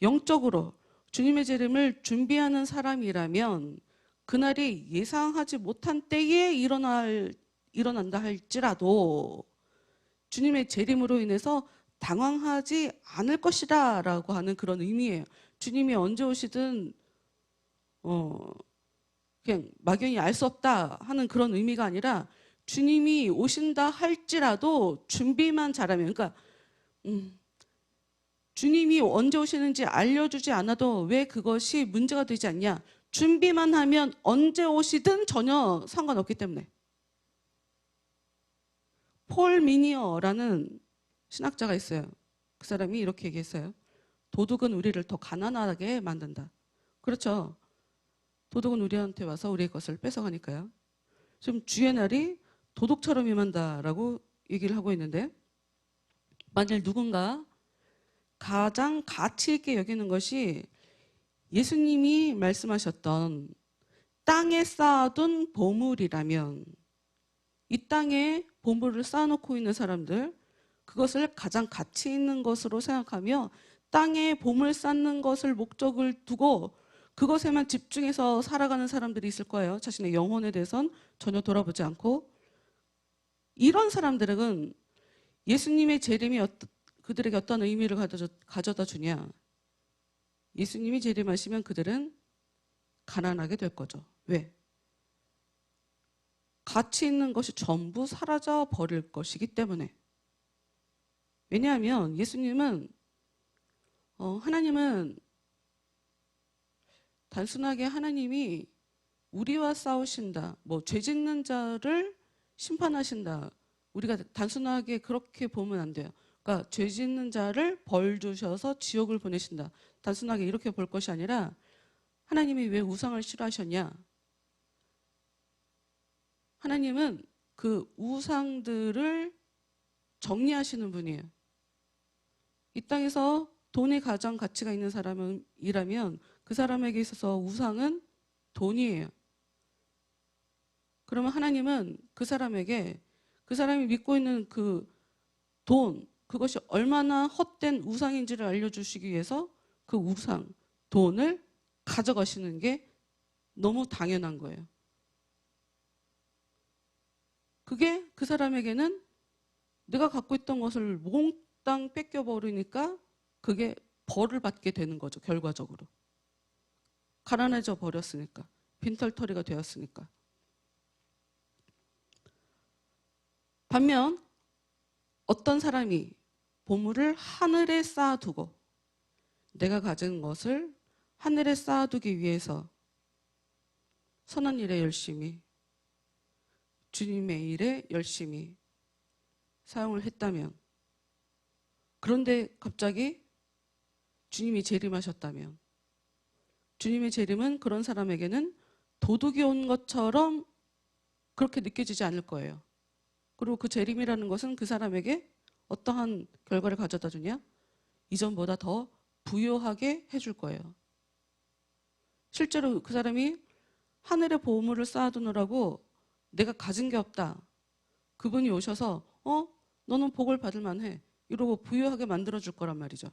영적으로 주님의 재림을 준비하는 사람이라면 그날이 예상하지 못한 때에 일어난다 할지라도 주님의 재림으로 인해서 당황하지 않을 것이다 라고 하는 그런 의미예요. 주님이 언제 오시든 그냥 막연히 알 수 없다 하는 그런 의미가 아니라 주님이 오신다 할지라도 준비만 잘하면, 그러니까 주님이 언제 오시는지 알려주지 않아도 왜 그것이 문제가 되지 않냐? 준비만 하면 언제 오시든 전혀 상관없기 때문에. 폴 미니어라는 신학자가 있어요. 그 사람이 이렇게 얘기했어요. 도둑은 우리를 더 가난하게 만든다. 그렇죠. 도둑은 우리한테 와서 우리의 것을 뺏어가니까요. 지금 주의 날이 도둑처럼 임한다라고 얘기를 하고 있는데, 만일 누군가 가장 가치 있게 여기는 것이 예수님이 말씀하셨던 땅에 쌓아둔 보물이라면, 이 땅에 보물을 쌓아놓고 있는 사람들, 그것을 가장 가치 있는 것으로 생각하며 땅에 보물 쌓는 것을 목적을 두고 그것에만 집중해서 살아가는 사람들이 있을 거예요. 자신의 영혼에 대해선 전혀 돌아보지 않고. 이런 사람들은 예수님의 재림이 그들에게 어떤 의미를 가져다 주냐? 예수님이 재림하시면 그들은 가난하게 될 거죠. 왜? 가치 있는 것이 전부 사라져 버릴 것이기 때문에. 왜냐하면 예수님은 하나님은 단순하게 하나님이 우리와 싸우신다, 뭐 죄 짓는 자를 심판하신다, 우리가 단순하게 그렇게 보면 안 돼요. 그러니까 죄 짓는 자를 벌 주셔서 지옥을 보내신다, 단순하게 이렇게 볼 것이 아니라 하나님이 왜 우상을 싫어하셨냐? 하나님은 그 우상들을 정리하시는 분이에요. 이 땅에서 돈이 가장 가치가 있는 사람이라면 그 사람에게 있어서 우상은 돈이에요. 그러면 하나님은 그 사람에게 그 사람이 믿고 있는 그 돈, 그것이 얼마나 헛된 우상인지를 알려주시기 위해서 그 우상, 돈을 가져가시는 게 너무 당연한 거예요. 그게 그 사람에게는 내가 갖고 있던 것을 몽땅 뺏겨버리니까 그게 벌을 받게 되는 거죠. 결과적으로. 가난해져 버렸으니까. 빈털터리가 되었으니까. 반면 어떤 사람이 보물을 하늘에 쌓아두고 내가 가진 것을 하늘에 쌓아두기 위해서 선한 일에 열심히, 주님의 일에 열심히 사용을 했다면, 그런데 갑자기 주님이 재림하셨다면, 주님의 재림은 그런 사람에게는 도둑이 온 것처럼 그렇게 느껴지지 않을 거예요. 그리고 그 재림이라는 것은 그 사람에게 어떠한 결과를 가져다 주냐? 이전보다 더 부유하게 해줄 거예요. 실제로 그 사람이 하늘에 보물을 쌓아두느라고 내가 가진 게 없다, 그분이 오셔서 너는 복을 받을 만해, 이러고 부유하게 만들어줄 거란 말이죠.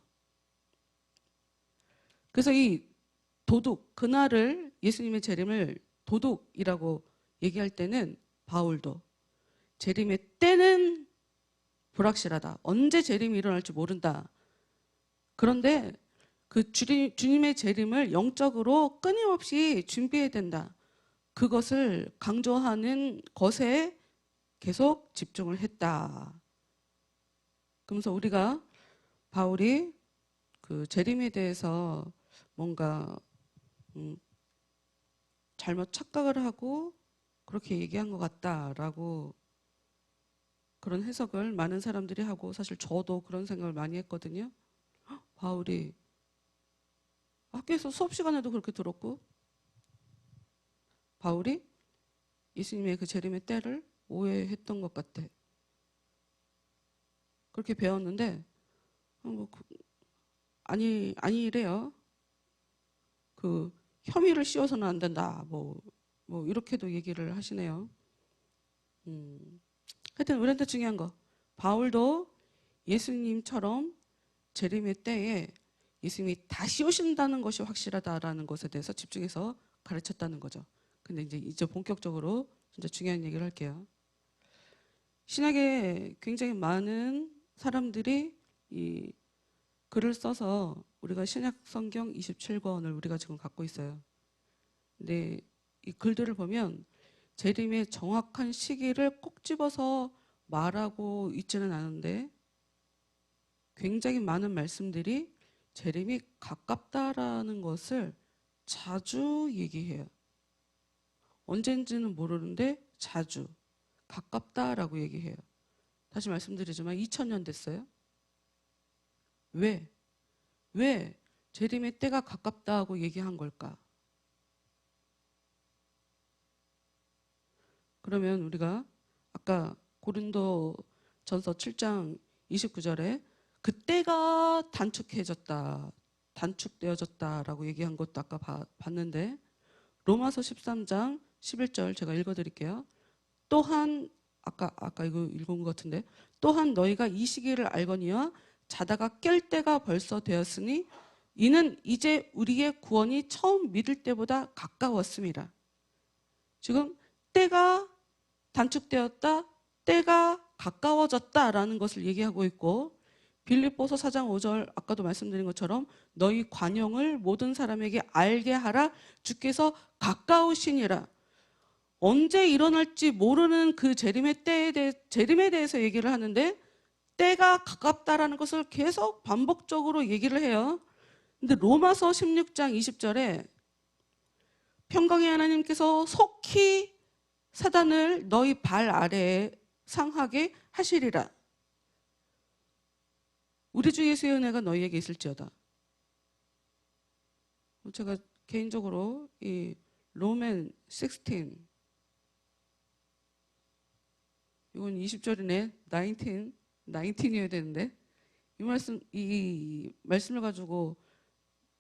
그래서 이 도둑, 그날을, 예수님의 재림을 도둑이라고 얘기할 때는 바울도 재림의 때는 불확실하다, 언제 재림이 일어날지 모른다, 그런데 그 주님의 재림을 영적으로 끊임없이 준비해야 된다, 그것을 강조하는 것에 계속 집중을 했다. 그러면서 우리가 바울이 그 재림에 대해서 뭔가 잘못 착각을 하고 그렇게 얘기한 것 같다라고 그런 해석을 많은 사람들이 하고, 사실 저도 그런 생각을 많이 했거든요. 바울이 학교에서 수업 시간에도 그렇게 들었고, 바울이 예수님의 그 재림의 때를 오해했던 것 같아. 그렇게 배웠는데 아니래요. 그 혐의를 씌워서는 안 된다, 뭐 이렇게도 얘기를 하시네요. 하여튼 우리한테 중요한 거, 바울도 예수님처럼 재림의 때에 예수님이 다시 오신다는 것이 확실하다라는 것에 대해서 집중해서 가르쳤다는 거죠. 근데 이제 본격적으로 진짜 중요한 얘기를 할게요. 신약에 굉장히 많은 사람들이 이 글을 써서 우리가 신약 성경 27권을 우리가 지금 갖고 있어요. 근데 이 글들을 보면 재림의 정확한 시기를 꼭 집어서 말하고 있지는 않은데 굉장히 많은 말씀들이 재림이 가깝다라는 것을 자주 얘기해요. 언젠지는 모르는데 자주 가깝다라고 얘기해요. 다시 말씀드리지만 2000년 됐어요. 왜 재림의 때가 가깝다고 얘기한 걸까? 그러면 우리가 아까 고린도전서 7장 29절에 그때가 단축되어졌다라고 얘기한 것도 아까 봤는데, 로마서 13장 11절 제가 읽어드릴게요. 또한 아까 이거 읽은 것 같은데, 또한 너희가 이 시기를 알거니와 자다가 깰 때가 벌써 되었으니 이는 이제 우리의 구원이 처음 믿을 때보다 가까웠습니다. 지금 때가 단축되었다, 때가 가까워졌다라는 것을 얘기하고 있고, 빌립보서 4장 5절 아까도 말씀드린 것처럼 너희 관용을 모든 사람에게 알게 하라 주께서 가까우시니라. 언제 일어날지 모르는 그 재림에 대해서 얘기를 하는데 때가 가깝다라는 것을 계속 반복적으로 얘기를 해요. 근데 로마서 16장 20절에 평강의 하나님께서 속히 사단을 너희 발 아래에 상하게 하시리라. 우리 주 예수의 은혜가 너희에게 있을지어다. 제가 개인적으로 이 로맨 16 이건 20절이네. 19이어야 되는데 이 말씀을 가지고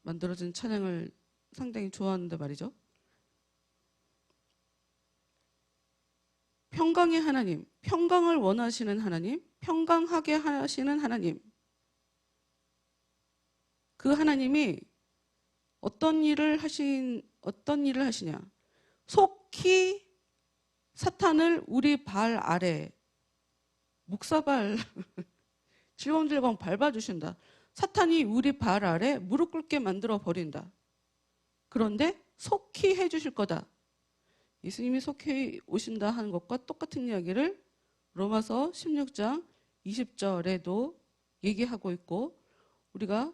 만들어진 찬양을 상당히 좋아하는데 말이죠. 평강의 하나님, 평강을 원하시는 하나님, 평강하게 하시는 하나님. 그 하나님이 어떤 일을 하시냐? 속히 사탄을 우리 발 아래 묵사발 질겅질겅 밟아주신다. 사탄이 우리 발 아래 무릎 꿇게 만들어 버린다. 그런데 속히 해주실 거다. 예수님이 속히 오신다 하는 것과 똑같은 이야기를 로마서 16장 20절에도 얘기하고 있고, 우리가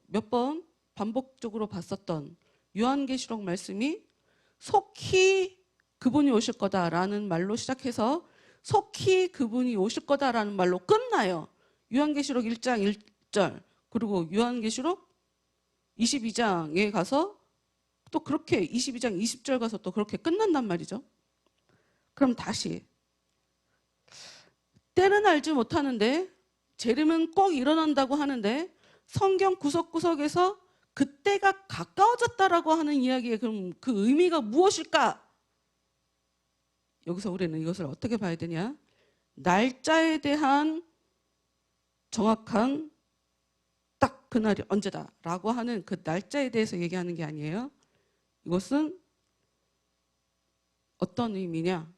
몇 번 반복적으로 봤었던 요한계시록 말씀이 속히 그분이 오실 거다라는 말로 시작해서 속히 그분이 오실 거다라는 말로 끝나요. 요한계시록 1장 1절 그리고 요한계시록 22장에 가서 또 그렇게 22장 20절 가서 또 그렇게 끝난단 말이죠. 그럼 다시 때는 알지 못하는데 재림은 꼭 일어난다고 하는데 성경 구석구석에서 그때가 가까워졌다라고 하는 이야기의 그럼 그 의미가 무엇일까? 여기서 우리는 이것을 어떻게 봐야 되냐? 날짜에 대한 정확한 딱 그날이 언제다라고 하는 그 날짜에 대해서 얘기하는 게 아니에요. 이것은 어떤 의미냐?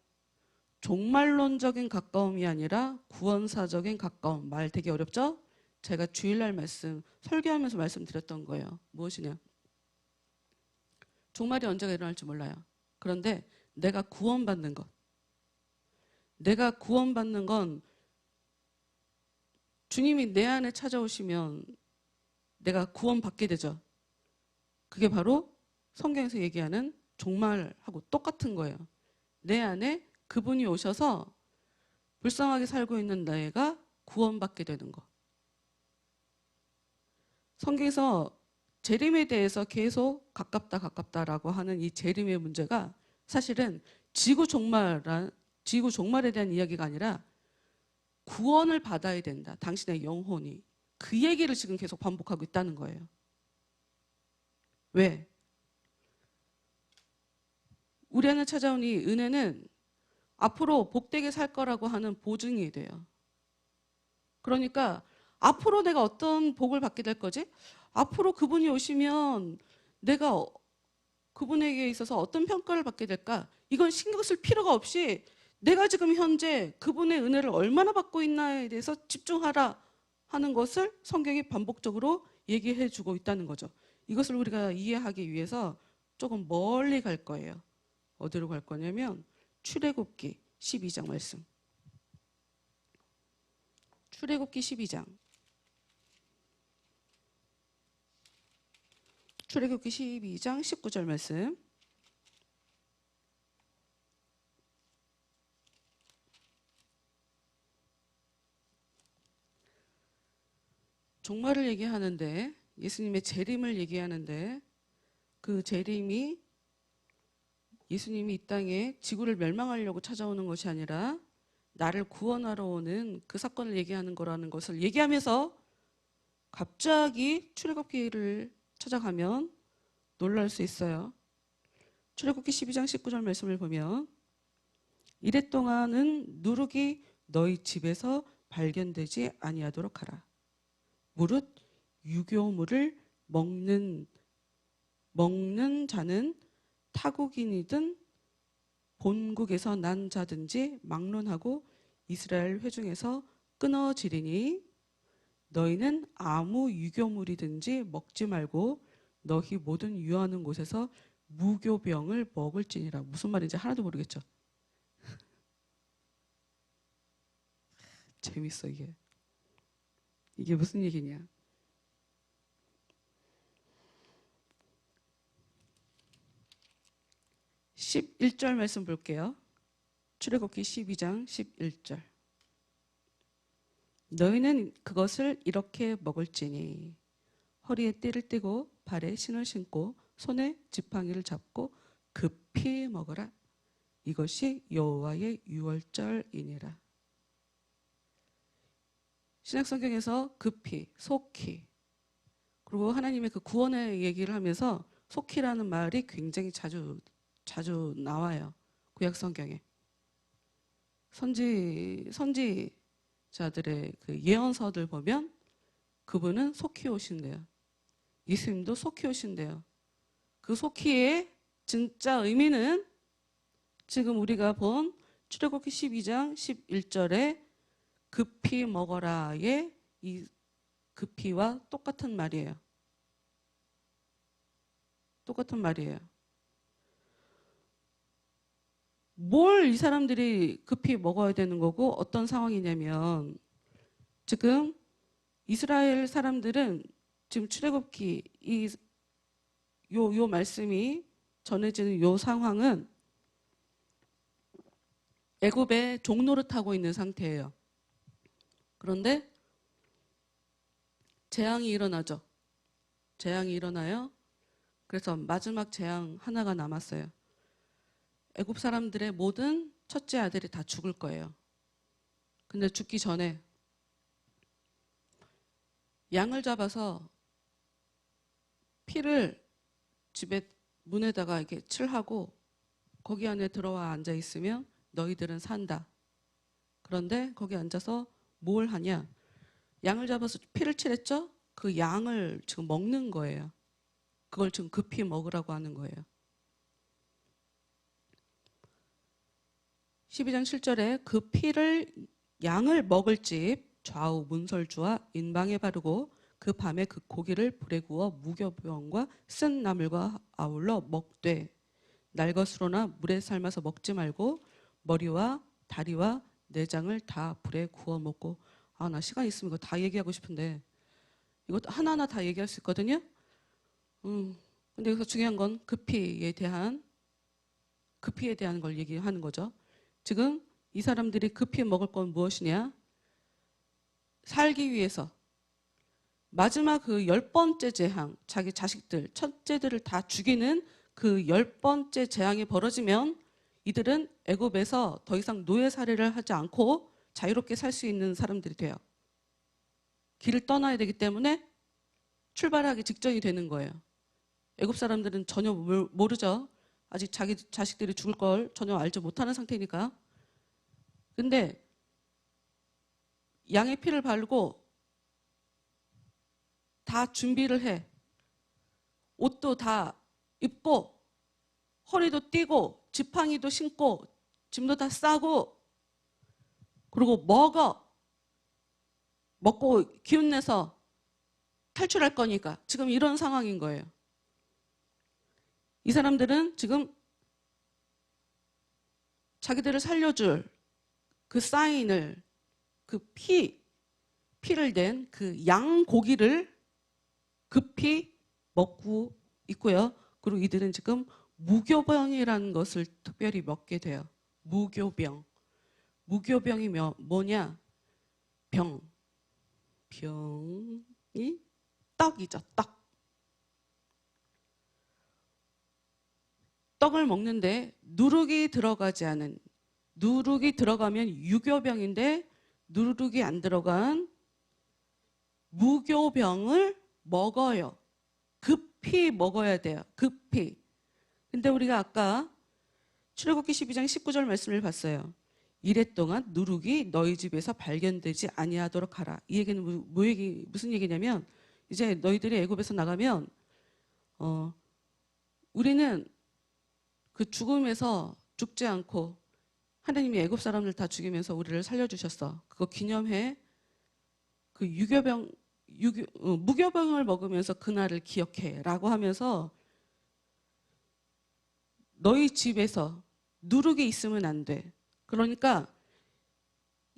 종말론적인 가까움이 아니라 구원사적인 가까움. 말 되게 어렵죠? 제가 주일날 설교하면서 말씀드렸던 거예요. 무엇이냐? 종말이 언제가 일어날지 몰라요. 그런데 내가 구원받는 건 주님이 내 안에 찾아오시면 내가 구원받게 되죠. 그게 바로 성경에서 얘기하는 종말하고 똑같은 거예요. 내 안에 그분이 오셔서 불쌍하게 살고 있는 내가 구원받게 되는 거. 성경에서 재림에 대해서 계속 가깝다라고 하는 이 재림의 문제가 사실은 지구 종말에 대한 이야기가 아니라 구원을 받아야 된다. 당신의 영혼이. 그 얘기를 지금 계속 반복하고 있다는 거예요. 왜? 우리 안에 찾아온 이 은혜는 앞으로 복되게 살 거라고 하는 보증이 돼요. 그러니까 앞으로 내가 어떤 복을 받게 될 거지? 앞으로 그분이 오시면 내가 그분에게 있어서 어떤 평가를 받게 될까? 이건 신경 쓸 필요가 없이 내가 지금 현재 그분의 은혜를 얼마나 받고 있나에 대해서 집중하라 하는 것을 성경이 반복적으로 얘기해 주고 있다는 거죠. 이것을 우리가 이해하기 위해서 조금 멀리 갈 거예요. 어디로 갈 거냐면 출애굽기 12장 말씀. 출애굽기 12장. 출애굽기 12장 19절 말씀. 종말을 얘기하는데, 예수님의 재림을 얘기하는데, 그 재림이 예수님이 이 땅에 지구를 멸망하려고 찾아오는 것이 아니라 나를 구원하러 오는 그 사건을 얘기하는 거라는 것을 얘기하면서 갑자기 출애굽기를 찾아가면 놀랄 수 있어요. 출애굽기 12장 19절 말씀을 보면 이랫동안은 누룩이 너희 집에서 발견되지 아니하도록 하라. 무릇 유교물을 먹는 자는 타국인이든 본국에서 난 자든지 막론하고 이스라엘 회중에서 끊어지리니 너희는 아무 유교물이든지 먹지 말고 너희 모든 유하는 곳에서 무교병을 먹을지니라. 무슨 말인지 하나도 모르겠죠. 재밌어 이게. 이게 무슨 얘기냐. 11절 말씀 볼게요. 출애굽기 12장 11절. 너희는 그것을 이렇게 먹을지니 허리에 띠를 띠고 발에 신을 신고 손에 지팡이를 잡고 급히 먹어라. 이것이 여호와의 유월절이니라. 신약성경에서 급히, 속히, 그리고 하나님의 그 구원의 얘기를 하면서 속히라는 말이 굉장히 자주 나와요. 구약성경에. 선지자들의 그 예언서들 보면 그분은 속히 오신대요. 예수님도 속히 오신대요. 그 속히의 진짜 의미는 지금 우리가 본 출애굽기 12장 11절에 급히 먹어라의 이 급히와 똑같은 말이에요. 똑같은 말이에요. 뭘 이 사람들이 급히 먹어야 되는 거고 어떤 상황이냐면 지금 이스라엘 사람들은 지금 출애굽기 요 말씀이 전해지는 요 상황은 애굽에 종노릇하고 있는 상태예요. 그런데 재앙이 일어나죠. 재앙이 일어나요. 그래서 마지막 재앙 하나가 남았어요. 애굽 사람들의 모든 첫째 아들이 다 죽을 거예요. 근데 죽기 전에 양을 잡아서 피를 집에 문에다가 이렇게 칠하고 거기 안에 들어와 앉아 있으면 너희들은 산다. 그런데 거기 앉아서 뭘 하냐? 양을 잡아서 피를 칠했죠? 그 양을 지금 먹는 거예요. 그걸 지금 급히 먹으라고 하는 거예요. 12장 7절에 그 피를 양을 먹을 집 좌우 문설주와 인방에 바르고 그 밤에 그 고기를 불에 구워 무교병과 쓴 나물과 아울러 먹되 날것으로나 물에 삶아서 먹지 말고 머리와 다리와 내장을 다 불에 구워 먹고. 나 시간 있으면 이거 다 얘기하고 싶은데 이것도 하나하나 다 얘기할 수 있거든요. 근데 여기서 중요한 건 급히에 대한 걸 얘기하는 거죠. 지금 이 사람들이 급히 먹을 건 무엇이냐? 살기 위해서 마지막 그 10번째 재앙, 자기 자식들, 첫째들을 다 죽이는 그 10번째 재앙이 벌어지면 이들은 애굽에서 더 이상 노예 살이를 하지 않고 자유롭게 살 수 있는 사람들이 돼요. 길을 떠나야 되기 때문에 출발하기 직전이 되는 거예요. 애굽 사람들은 전혀 모르죠. 아직 자기 자식들이 죽을 걸 전혀 알지 못하는 상태니까. 근데 양의 피를 바르고 다 준비를 해. 옷도 다 입고 허리도 띠고 지팡이도 신고 짐도 다 싸고 그리고 먹고 기운내서 탈출할 거니까 지금 이런 상황인 거예요. 이 사람들은 지금 자기들을 살려줄 그 사인을 그 피를 낸 그 양 고기를 급히 먹고 있고요. 그리고 이들은 지금 무교병이라는 것을 특별히 먹게 돼요. 무교병. 무교병이 뭐냐? 병이 떡이죠. 떡을 먹는데 누룩이 들어가면 유교병인데 누룩이 안 들어간 무교병을 먹어요. 급히 먹어야 돼요. 급히. 근데 우리가 아까 출애굽기 12장 19절 말씀을 봤어요. 이래 동안 누룩이 너희 집에서 발견되지 아니하도록 하라. 이 얘기는 무슨 얘기냐면 이제 너희들이 애굽에서 나가면 우리는 그 죽음에서 죽지 않고 하나님이 애굽 사람들 다 죽이면서 우리를 살려주셨어. 그거 기념해. 그 유교병 무교병을 먹으면서 그날을 기억해라고 하면서 너희 집에서 누룩이 있으면 안 돼. 그러니까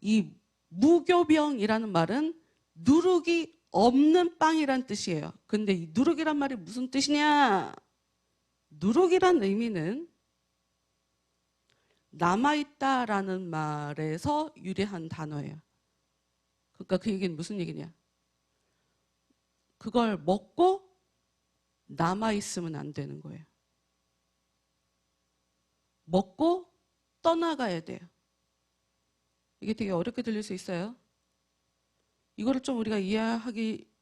이 무교병이라는 말은 누룩이 없는 빵이란 뜻이에요. 근데 이 누룩이란 말이 무슨 뜻이냐? 누룩이란 의미는 남아있다라는 말에서 유래한 단어예요. 그러니까 그 얘기는 무슨 얘기냐? 그걸 먹고 남아있으면 안 되는 거예요. 먹고 떠나가야 돼요. 이게 되게 어렵게 들릴 수 있어요. 이거를 좀 우리가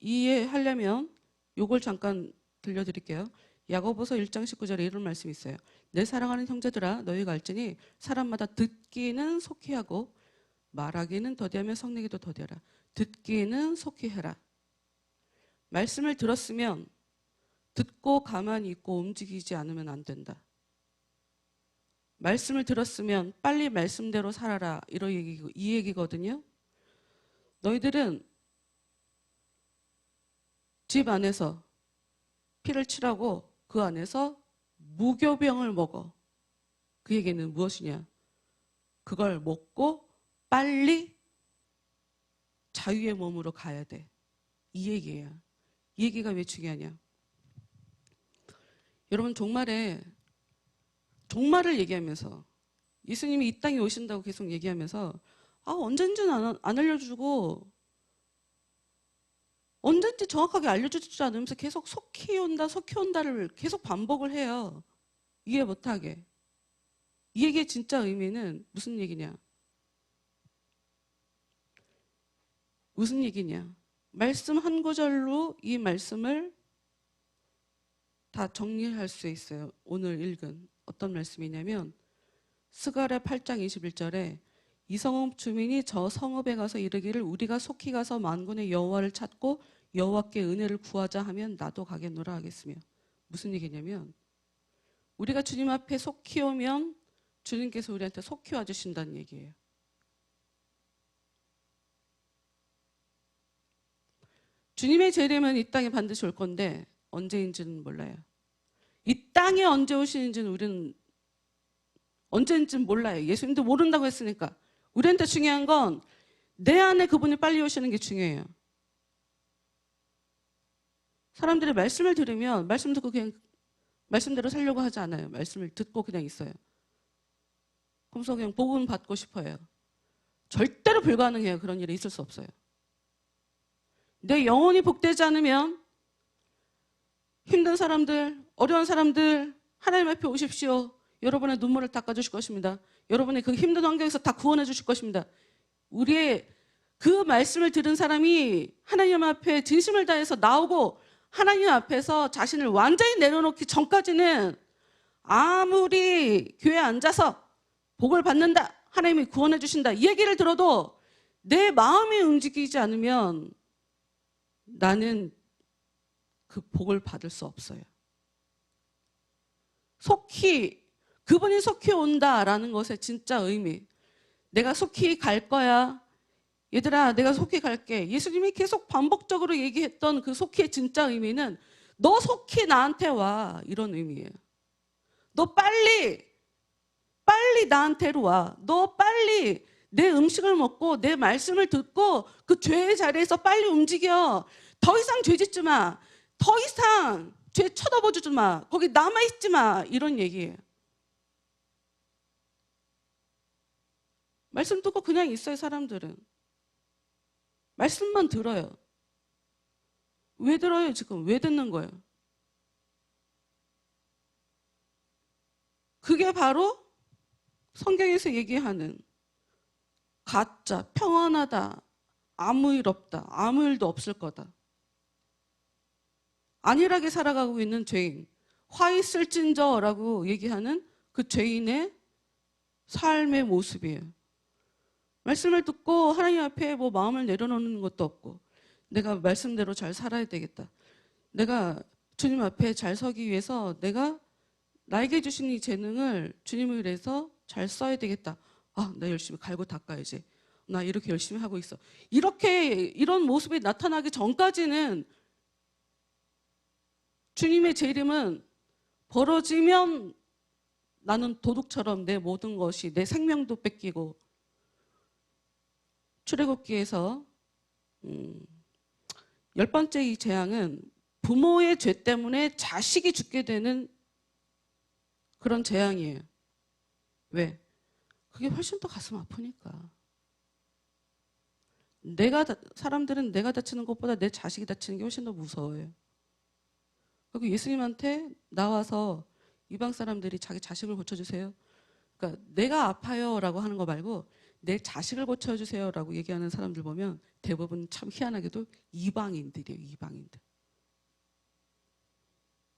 이해하려면 요걸 잠깐 들려드릴게요. 야고보서 1장 19절에 이런 말씀이 있어요. 내 사랑하는 형제들아 너희가 알지니 사람마다 듣기는 속히 하고 말하기는 더디하며 성내기도 더디하라. 듣기는 속히 해라. 말씀을 들었으면 듣고 가만히 있고 움직이지 않으면 안 된다. 말씀을 들었으면 빨리 말씀대로 살아라. 이 얘기거든요. 너희들은 집 안에서 피를 칠하고 그 안에서 무교병을 먹어. 그 얘기는 무엇이냐? 그걸 먹고 빨리 자유의 몸으로 가야 돼. 이 얘기예요. 이 얘기가 왜 중요하냐? 여러분 종말을 얘기하면서 예수님이 이 땅에 오신다고 계속 얘기하면서 언젠지는 안 알려주고 언젠지 정확하게 알려주지 않으면서 계속 속히 온다를 계속 반복을 해요. 이해 못하게. 이 얘기의 진짜 의미는 무슨 얘기냐? 무슨 얘기냐? 말씀 한 구절로 이 말씀을 다 정리할 수 있어요. 오늘 읽은 어떤 말씀이냐면 스가랴 8장 21절에 이 성읍 주민이 저 성읍에 가서 이르기를 우리가 속히 가서 만군의 여호와를 찾고 여호와께 은혜를 구하자 하면 나도 가겠노라 하겠으며. 무슨 얘기냐면 우리가 주님 앞에 속히 오면 주님께서 우리한테 속히 와주신다는 얘기예요. 주님의 재림은 이 땅에 반드시 올 건데 언제인지는 몰라요. 이 땅에 언제 오시는지는 우리는 언제인지는 몰라요. 예수님도 모른다고 했으니까. 우리한테 중요한 건 내 안에 그분이 빨리 오시는 게 중요해요. 사람들이 말씀을 들으면 말씀 듣고 그냥 말씀대로 살려고 하지 않아요. 말씀을 듣고 그냥 있어요. 그래서 그냥 복음 받고 싶어요. 절대로 불가능해요. 그런 일이 있을 수 없어요. 내 영혼이 복되지 않으면 힘든 사람들, 어려운 사람들 하나님 앞에 오십시오. 여러분의 눈물을 닦아주실 것입니다. 여러분의 그 힘든 환경에서 다 구원해 주실 것입니다. 우리의 그 말씀을 들은 사람이 하나님 앞에 진심을 다해서 나오고 하나님 앞에서 자신을 완전히 내려놓기 전까지는 아무리 교회에 앉아서 복을 받는다, 하나님이 구원해 주신다 이 얘기를 들어도 내 마음이 움직이지 않으면 나는 그 복을 받을 수 없어요. 그분이 속히 온다라는 것의 진짜 의미. 내가 속히 갈 거야. 얘들아, 내가 속히 갈게. 예수님이 계속 반복적으로 얘기했던 그 속히의 진짜 의미는 너 속히 나한테 와. 이런 의미예요. 너 빨리 나한테로 와. 너 빨리 내 음식을 먹고 내 말씀을 듣고 그 죄의 자리에서 빨리 움직여. 더 이상 죄 짓지 마. 더 이상 죄 쳐다보지 마. 거기 남아있지 마. 이런 얘기예요. 말씀 듣고 그냥 있어요, 사람들은. 말씀만 들어요. 왜 들어요, 지금? 왜 듣는 거예요? 그게 바로 성경에서 얘기하는 가짜, 평안하다, 아무 일 없다, 아무 일도 없을 거다. 안일하게 살아가고 있는 죄인, 화 있을진저라고 얘기하는 그 죄인의 삶의 모습이에요. 말씀을 듣고 하나님 앞에 뭐 마음을 내려놓는 것도 없고 내가 말씀대로 잘 살아야 되겠다. 내가 주님 앞에 잘 서기 위해서 내가 나에게 주신 이 재능을 주님을 위해서 잘 써야 되겠다. 나 열심히 갈고 닦아야지. 나 이렇게 열심히 하고 있어. 이런 모습이 나타나기 전까지는 주님의 재림은 벌어지면 나는 도둑처럼 내 모든 것이, 내 생명도 뺏기고, 출애굽기에서 10번째 이 재앙은 부모의 죄 때문에 자식이 죽게 되는 그런 재앙이에요. 왜? 그게 훨씬 더 가슴 아프니까. 사람들은 내가 다치는 것보다 내 자식이 다치는 게 훨씬 더 무서워요. 그리고 예수님한테 나와서 이방 사람들이 자기 자식을 고쳐주세요. 그러니까 내가 아파요라고 하는 거 말고 내 자식을 고쳐주세요라고 얘기하는 사람들 보면 대부분 참 희한하게도 이방인들이에요. 이방인들.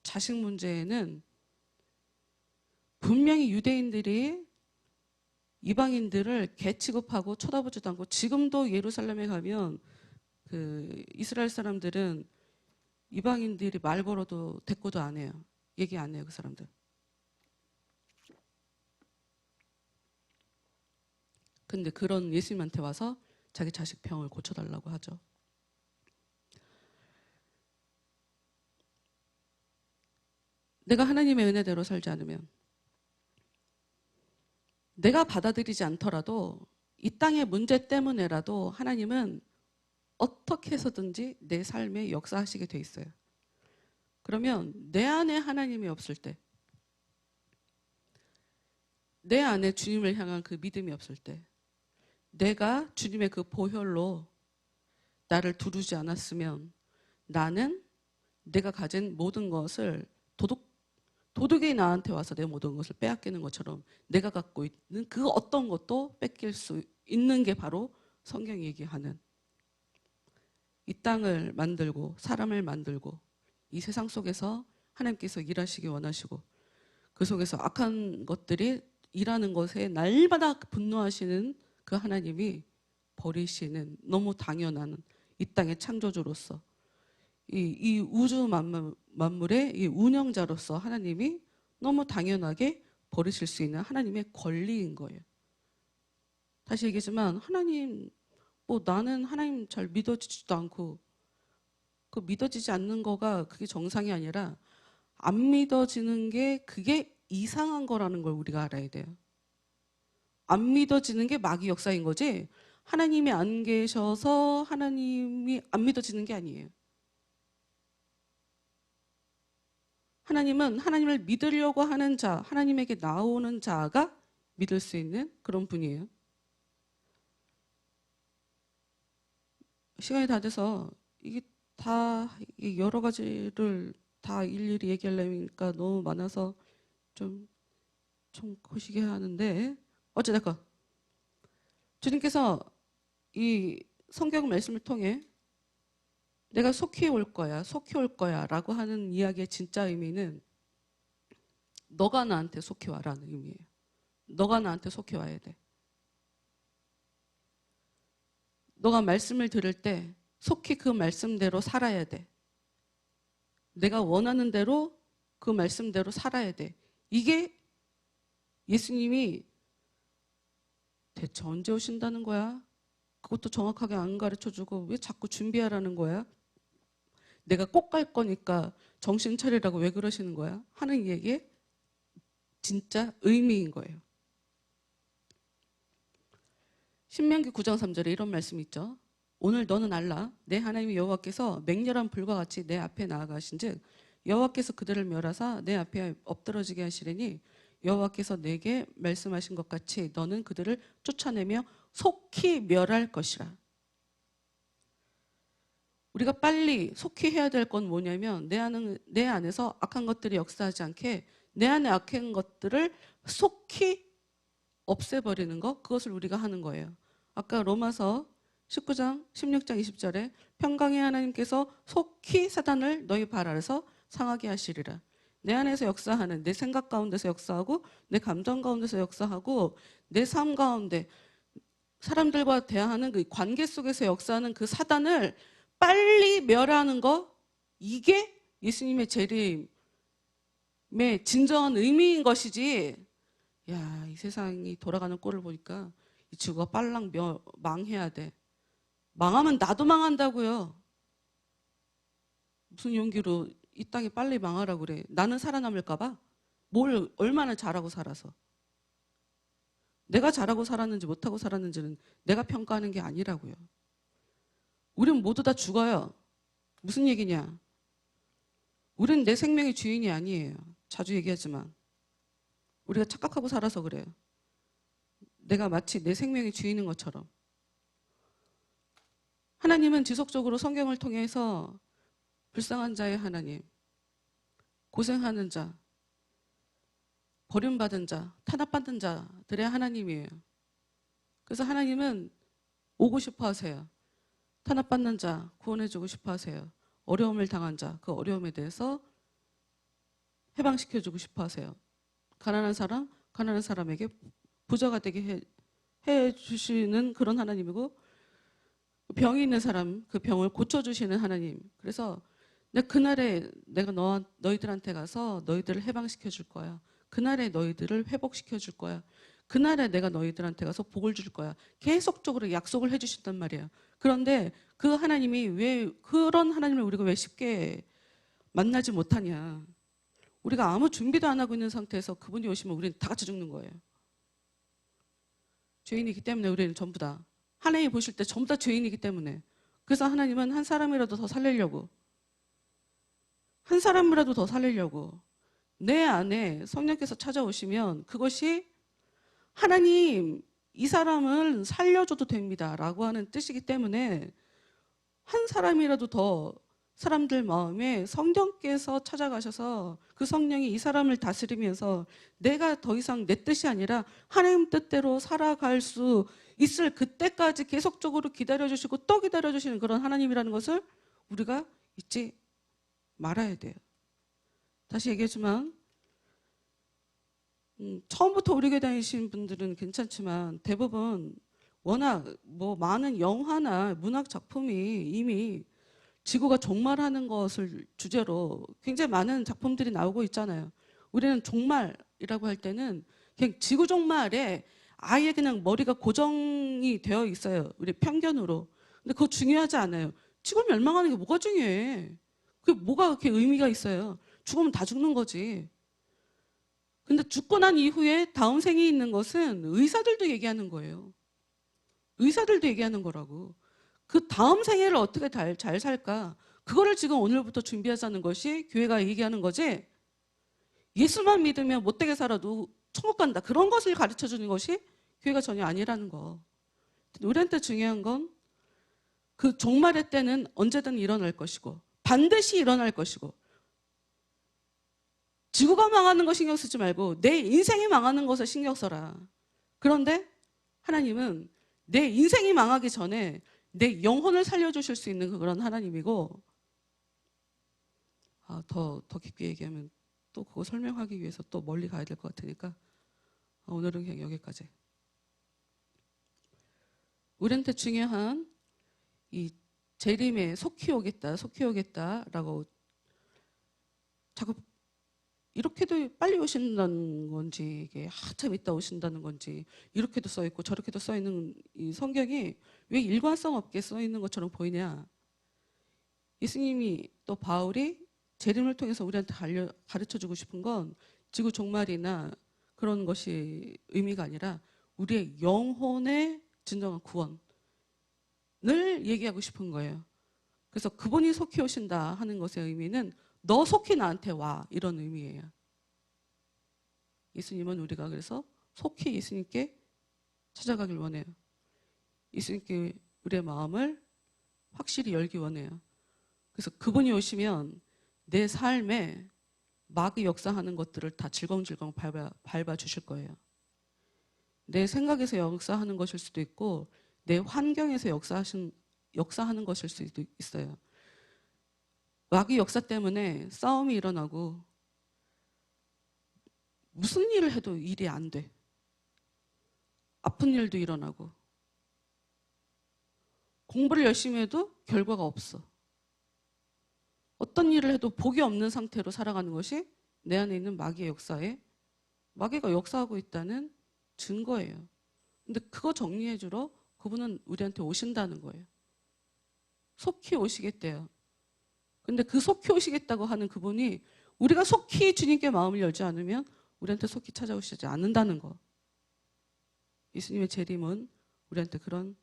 자식 문제에는 분명히 유대인들이 이방인들을 개 취급하고 쳐다보지도 않고, 지금도 예루살렘에 가면 그 이스라엘 사람들은 이방인들이 말 걸어도 대꾸도 안 해요. 얘기 안 해요, 그 사람들. 근데 그런 예수님한테 와서 자기 자식 병을 고쳐달라고 하죠. 내가 하나님의 은혜대로 살지 않으면, 내가 받아들이지 않더라도 이 땅의 문제 때문에라도 하나님은 어떻게 해서든지 내 삶에 역사하시게 돼 있어요. 그러면 내 안에 하나님이 없을 때, 내 안에 주님을 향한 그 믿음이 없을 때, 내가 주님의 그 보혈로 나를 두르지 않았으면 나는 내가 가진 모든 것을 도둑이 나한테 와서 내 모든 것을 빼앗기는 것처럼 내가 갖고 있는 그 어떤 것도 뺏길 수 있는 게 바로 성경이 얘기하는, 이 땅을 만들고 사람을 만들고 이 세상 속에서 하나님께서 일하시기 원하시고, 그 속에서 악한 것들이 일하는 것에 날마다 분노하시는 그 하나님이 버리시는, 너무 당연한 이 땅의 창조주로서, 이 우주 만물의 이 운영자로서 하나님이 너무 당연하게 버리실 수 있는 하나님의 권리인 거예요. 다시 얘기하지만 하나님, 나는 하나님 잘 믿어지지도 않고, 그 믿어지지 않는 거가 그게 정상이 아니라 안 믿어지는 게 그게 이상한 거라는 걸 우리가 알아야 돼요. 안 믿어지는 게 마귀 역사인 거지, 하나님이 안 계셔서 하나님이 안 믿어지는 게 아니에요. 하나님은 하나님을 믿으려고 하는 자, 하나님에게 나오는 자가 믿을 수 있는 그런 분이에요. 시간이 다 돼서 이게 다 여러 가지를 다 일일이 얘기하려니까 너무 많아서 좀 거시게 하는데, 어찌됐건 주님께서 이 성경 말씀을 통해 내가 속히 올 거야 라고 하는 이야기의 진짜 의미는 너가 나한테 속히 와라는 의미예요. 너가 나한테 속히 와야 돼. 너가 말씀을 들을 때 속히 그 말씀대로 살아야 돼. 내가 원하는 대로 그 말씀대로 살아야 돼. 이게 예수님이 대체 언제 오신다는 거야? 그것도 정확하게 안 가르쳐주고 왜 자꾸 준비하라는 거야? 내가 꼭 갈 거니까 정신 차리라고 왜 그러시는 거야? 하는 얘기의 진짜 의미인 거예요. 신명기 9장 3절에 이런 말씀이 있죠. 오늘 너는 알라 내 하나님 여호와께서 맹렬한 불과 같이 내 앞에 나아가신즉 여호와께서 그들을 멸하사 내 앞에 엎드러지게 하시리니 여호와께서 내게 말씀하신 것 같이 너는 그들을 쫓아내며 속히 멸할 것이라. 우리가 빨리 속히 해야 될 건 뭐냐면 내 안에서 악한 것들이 역사하지 않게 내 안에 악한 것들을 속히 없애버리는 것, 그것을 우리가 하는 거예요. 아까 로마서 19장 16장 20절에 평강의 하나님께서 속히 사단을 너희 발 아래서 상하게 하시리라. 내 안에서 역사하는, 내 생각 가운데서 역사하고 내 감정 가운데서 역사하고 내 삶 가운데 사람들과 대화하는 그 관계 속에서 역사하는 그 사단을 빨리 멸하는 거, 이게 예수님의 재림의 진정한 의미인 것이지. 야, 이 세상이 돌아가는 꼴을 보니까 이 지구가 빨랑 망해야 돼. 망하면 나도 망한다고요. 무슨 용기로 이 땅이 빨리 망하라고 그래. 나는 살아남을까 봐? 뭘 얼마나 잘하고 살아서. 내가 잘하고 살았는지 못하고 살았는지는 내가 평가하는 게 아니라고요. 우린 모두 다 죽어요. 무슨 얘기냐? 우린 내 생명의 주인이 아니에요. 자주 얘기하지만. 우리가 착각하고 살아서 그래요. 내가 마치 내 생명의 주인인 것처럼. 하나님은 지속적으로 성경을 통해서 불쌍한 자의 하나님, 고생하는 자, 버림받은 자, 탄압받는 자들의 하나님이에요. 그래서 하나님은 오고 싶어 하세요. 탄압받는 자 구원해주고 싶어 하세요. 어려움을 당한 자, 그 어려움에 대해서 해방시켜주고 싶어 하세요. 가난한 사람에게 부자가 되게 해주시는 그런 하나님이고, 병이 있는 사람, 그 병을 고쳐주시는 하나님. 그래서 그날에 내가 너희들한테 가서 너희들을 해방시켜 줄 거야. 그날에 너희들을 회복시켜 줄 거야. 그날에 내가 너희들한테 가서 복을 줄 거야. 계속적으로 약속을 해주신단 말이에요. 그런데 그 하나님이 그런 하나님을 우리가 왜 쉽게 만나지 못하냐. 우리가 아무 준비도 안 하고 있는 상태에서 그분이 오시면 우리는 다 같이 죽는 거예요. 죄인이기 때문에 우리는 전부 다. 하나님이 보실 때 전부 다 죄인이기 때문에. 그래서 하나님은 한 사람이라도 더 살리려고. 한 사람이라도 더 살리려고. 내 안에 성령께서 찾아오시면 그것이 하나님, 이 사람을 살려줘도 됩니다 라고 하는 뜻이기 때문에 한 사람이라도 더 사람들 마음에 성령께서 찾아가셔서 그 성령이 이 사람을 다스리면서 내가 더 이상 내 뜻이 아니라 하나님 뜻대로 살아갈 수 있을 그때까지 계속적으로 기다려주시고 또 기다려주시는 그런 하나님이라는 것을 우리가 잊지 말아야 돼요. 다시 얘기하지만 처음부터 우리 교회 다니신 분들은 괜찮지만 대부분 워낙 많은 영화나 문학 작품이 이미 지구가 종말하는 것을 주제로 굉장히 많은 작품들이 나오고 있잖아요. 우리는 종말이라고 할 때는 그냥 지구 종말에 아예 그냥 머리가 고정이 되어 있어요. 우리 편견으로. 근데 그거 중요하지 않아요. 지구 멸망하는 게 뭐가 중요해? 그게 뭐가 그렇게 의미가 있어요? 죽으면 다 죽는 거지. 근데 죽고 난 이후에 다음 생이 있는 것은 의사들도 얘기하는 거예요. 의사들도 얘기하는 거라고. 그 다음 생애를 어떻게 잘 살까? 그거를 지금 오늘부터 준비하자는 것이 교회가 얘기하는 거지. 예수만 믿으면 못되게 살아도 천국 간다. 그런 것을 가르쳐 주는 것이 교회가 전혀 아니라는 거. 우리한테 중요한 건 그 종말의 때는 언제든 일어날 것이고 반드시 일어날 것이고 지구가 망하는 거 신경 쓰지 말고 내 인생이 망하는 것을 신경 써라. 그런데 하나님은 내 인생이 망하기 전에 내 영혼을 살려주실 수 있는 그런 하나님이고, 더 깊게 얘기하면 또 그거 설명하기 위해서 또 멀리 가야 될 것 같으니까 오늘은 그냥 여기까지. 우리한테 중요한 이 재림에 속히 오겠다라고 자꾸 이렇게도 빨리 오신다는 건지 이게 한참 있다 오신다는 건지 이렇게도 써 있고 저렇게도 써 있는 이 성경이 왜 일관성 없게 써 있는 것처럼 보이냐? 예수님이 또 바울이 재림을 통해서 우리한테 가르쳐 주고 싶은 건 지구 종말이나 그런 것이 의미가 아니라 우리의 영혼의 진정한 구원을 얘기하고 싶은 거예요. 그래서 그분이 속히 오신다 하는 것의 의미는 너 속히 나한테 와 이런 의미예요. 예수님은 우리가 그래서 속히 예수님께 찾아가길 원해요. 예수님께 우리의 마음을 확실히 열기 원해요. 그래서 그분이 오시면 내 삶에 마귀 역사하는 것들을 다 질겅질겅 밟아 주실 거예요. 내 생각에서 역사하는 것일 수도 있고 내 환경에서 역사하는 것일 수도 있어요. 마귀 역사 때문에 싸움이 일어나고 무슨 일을 해도 일이 안 돼. 아픈 일도 일어나고 공부를 열심히 해도 결과가 없어. 어떤 일을 해도 복이 없는 상태로 살아가는 것이 내 안에 있는 마귀의 역사에 마귀가 역사하고 있다는 증거예요. 근데 그거 정리해 주러 그분은 우리한테 오신다는 거예요. 속히 오시겠대요. 근데 그 속히 오시겠다고 하는 그분이 우리가 속히 주님께 마음을 열지 않으면 우리한테 속히 찾아오시지 않는다는 거. 예수님의 재림은 우리한테 그런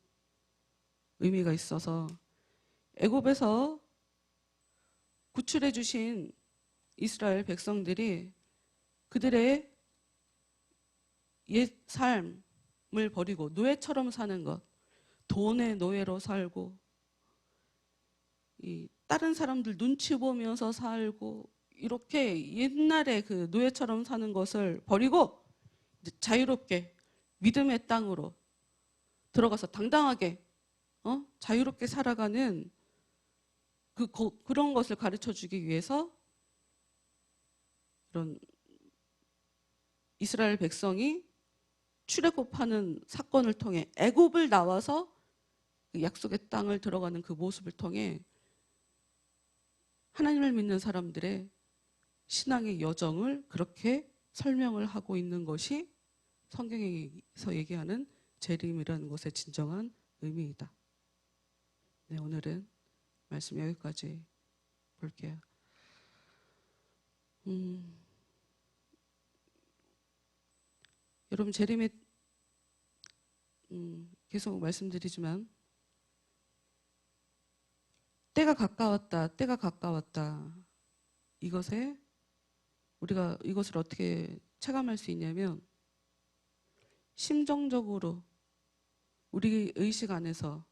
의미가 있어서 애굽에서 구출해 주신 이스라엘 백성들이 그들의 옛 삶을 버리고 노예처럼 사는 것, 돈의 노예로 살고 이 다른 사람들 눈치 보면서 살고 이렇게 옛날에 그 노예처럼 사는 것을 버리고 이제 자유롭게 믿음의 땅으로 들어가서 당당하게 자유롭게 살아가는 그런 것을 가르쳐 주기 위해서 이런 이스라엘 백성이 출애굽하는 사건을 통해 애굽을 나와서 그 약속의 땅을 들어가는 그 모습을 통해 하나님을 믿는 사람들의 신앙의 여정을 그렇게 설명을 하고 있는 것이 성경에서 얘기하는 재림이라는 것의 진정한 의미이다. 네, 오늘은 말씀 여기까지 볼게요. 여러분 재림에 계속 말씀드리지만 때가 가까웠다, 때가 가까웠다. 이것에 우리가 이것을 어떻게 체감할 수 있냐면 심정적으로 우리 의식 안에서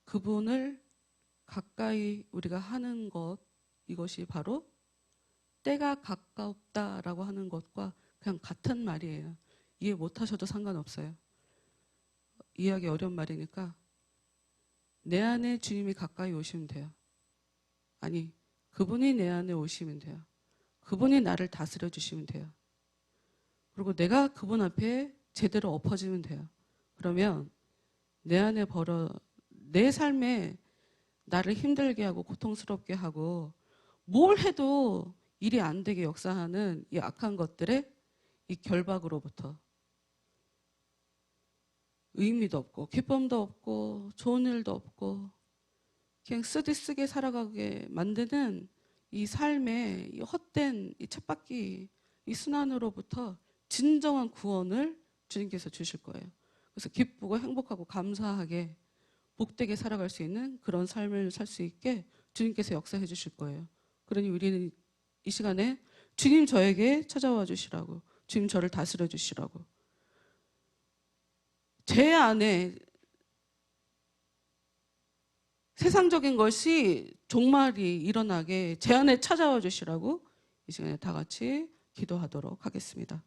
그분을 가까이 우리가 하는 것, 이것이 바로 때가 가깝다라고 하는 것과 그냥 같은 말이에요. 이해 못하셔도 상관없어요. 이해하기 어려운 말이니까 내 안에 주님이 가까이 오시면 돼요. 아니, 그분이 내 안에 오시면 돼요. 그분이 나를 다스려 주시면 돼요. 그리고 내가 그분 앞에 제대로 엎어지면 돼요. 그러면 내 안에 내 삶에 나를 힘들게 하고 고통스럽게 하고 뭘 해도 일이 안 되게 역사하는 이 악한 것들의 이 결박으로부터 의미도 없고 기쁨도 없고 좋은 일도 없고 그냥 쓰게 살아가게 만드는 이 삶의 이 헛된 이 쳇바퀴 이 순환으로부터 진정한 구원을 주님께서 주실 거예요. 그래서 기쁘고 행복하고 감사하게 복되게 살아갈 수 있는 그런 삶을 살 수 있게 주님께서 역사해 주실 거예요. 그러니 우리는 이 시간에 주님 저에게 찾아와 주시라고, 주님 저를 다스려 주시라고, 제 안에 세상적인 것이 종말이 일어나게 제 안에 찾아와 주시라고 이 시간에 다 같이 기도하도록 하겠습니다.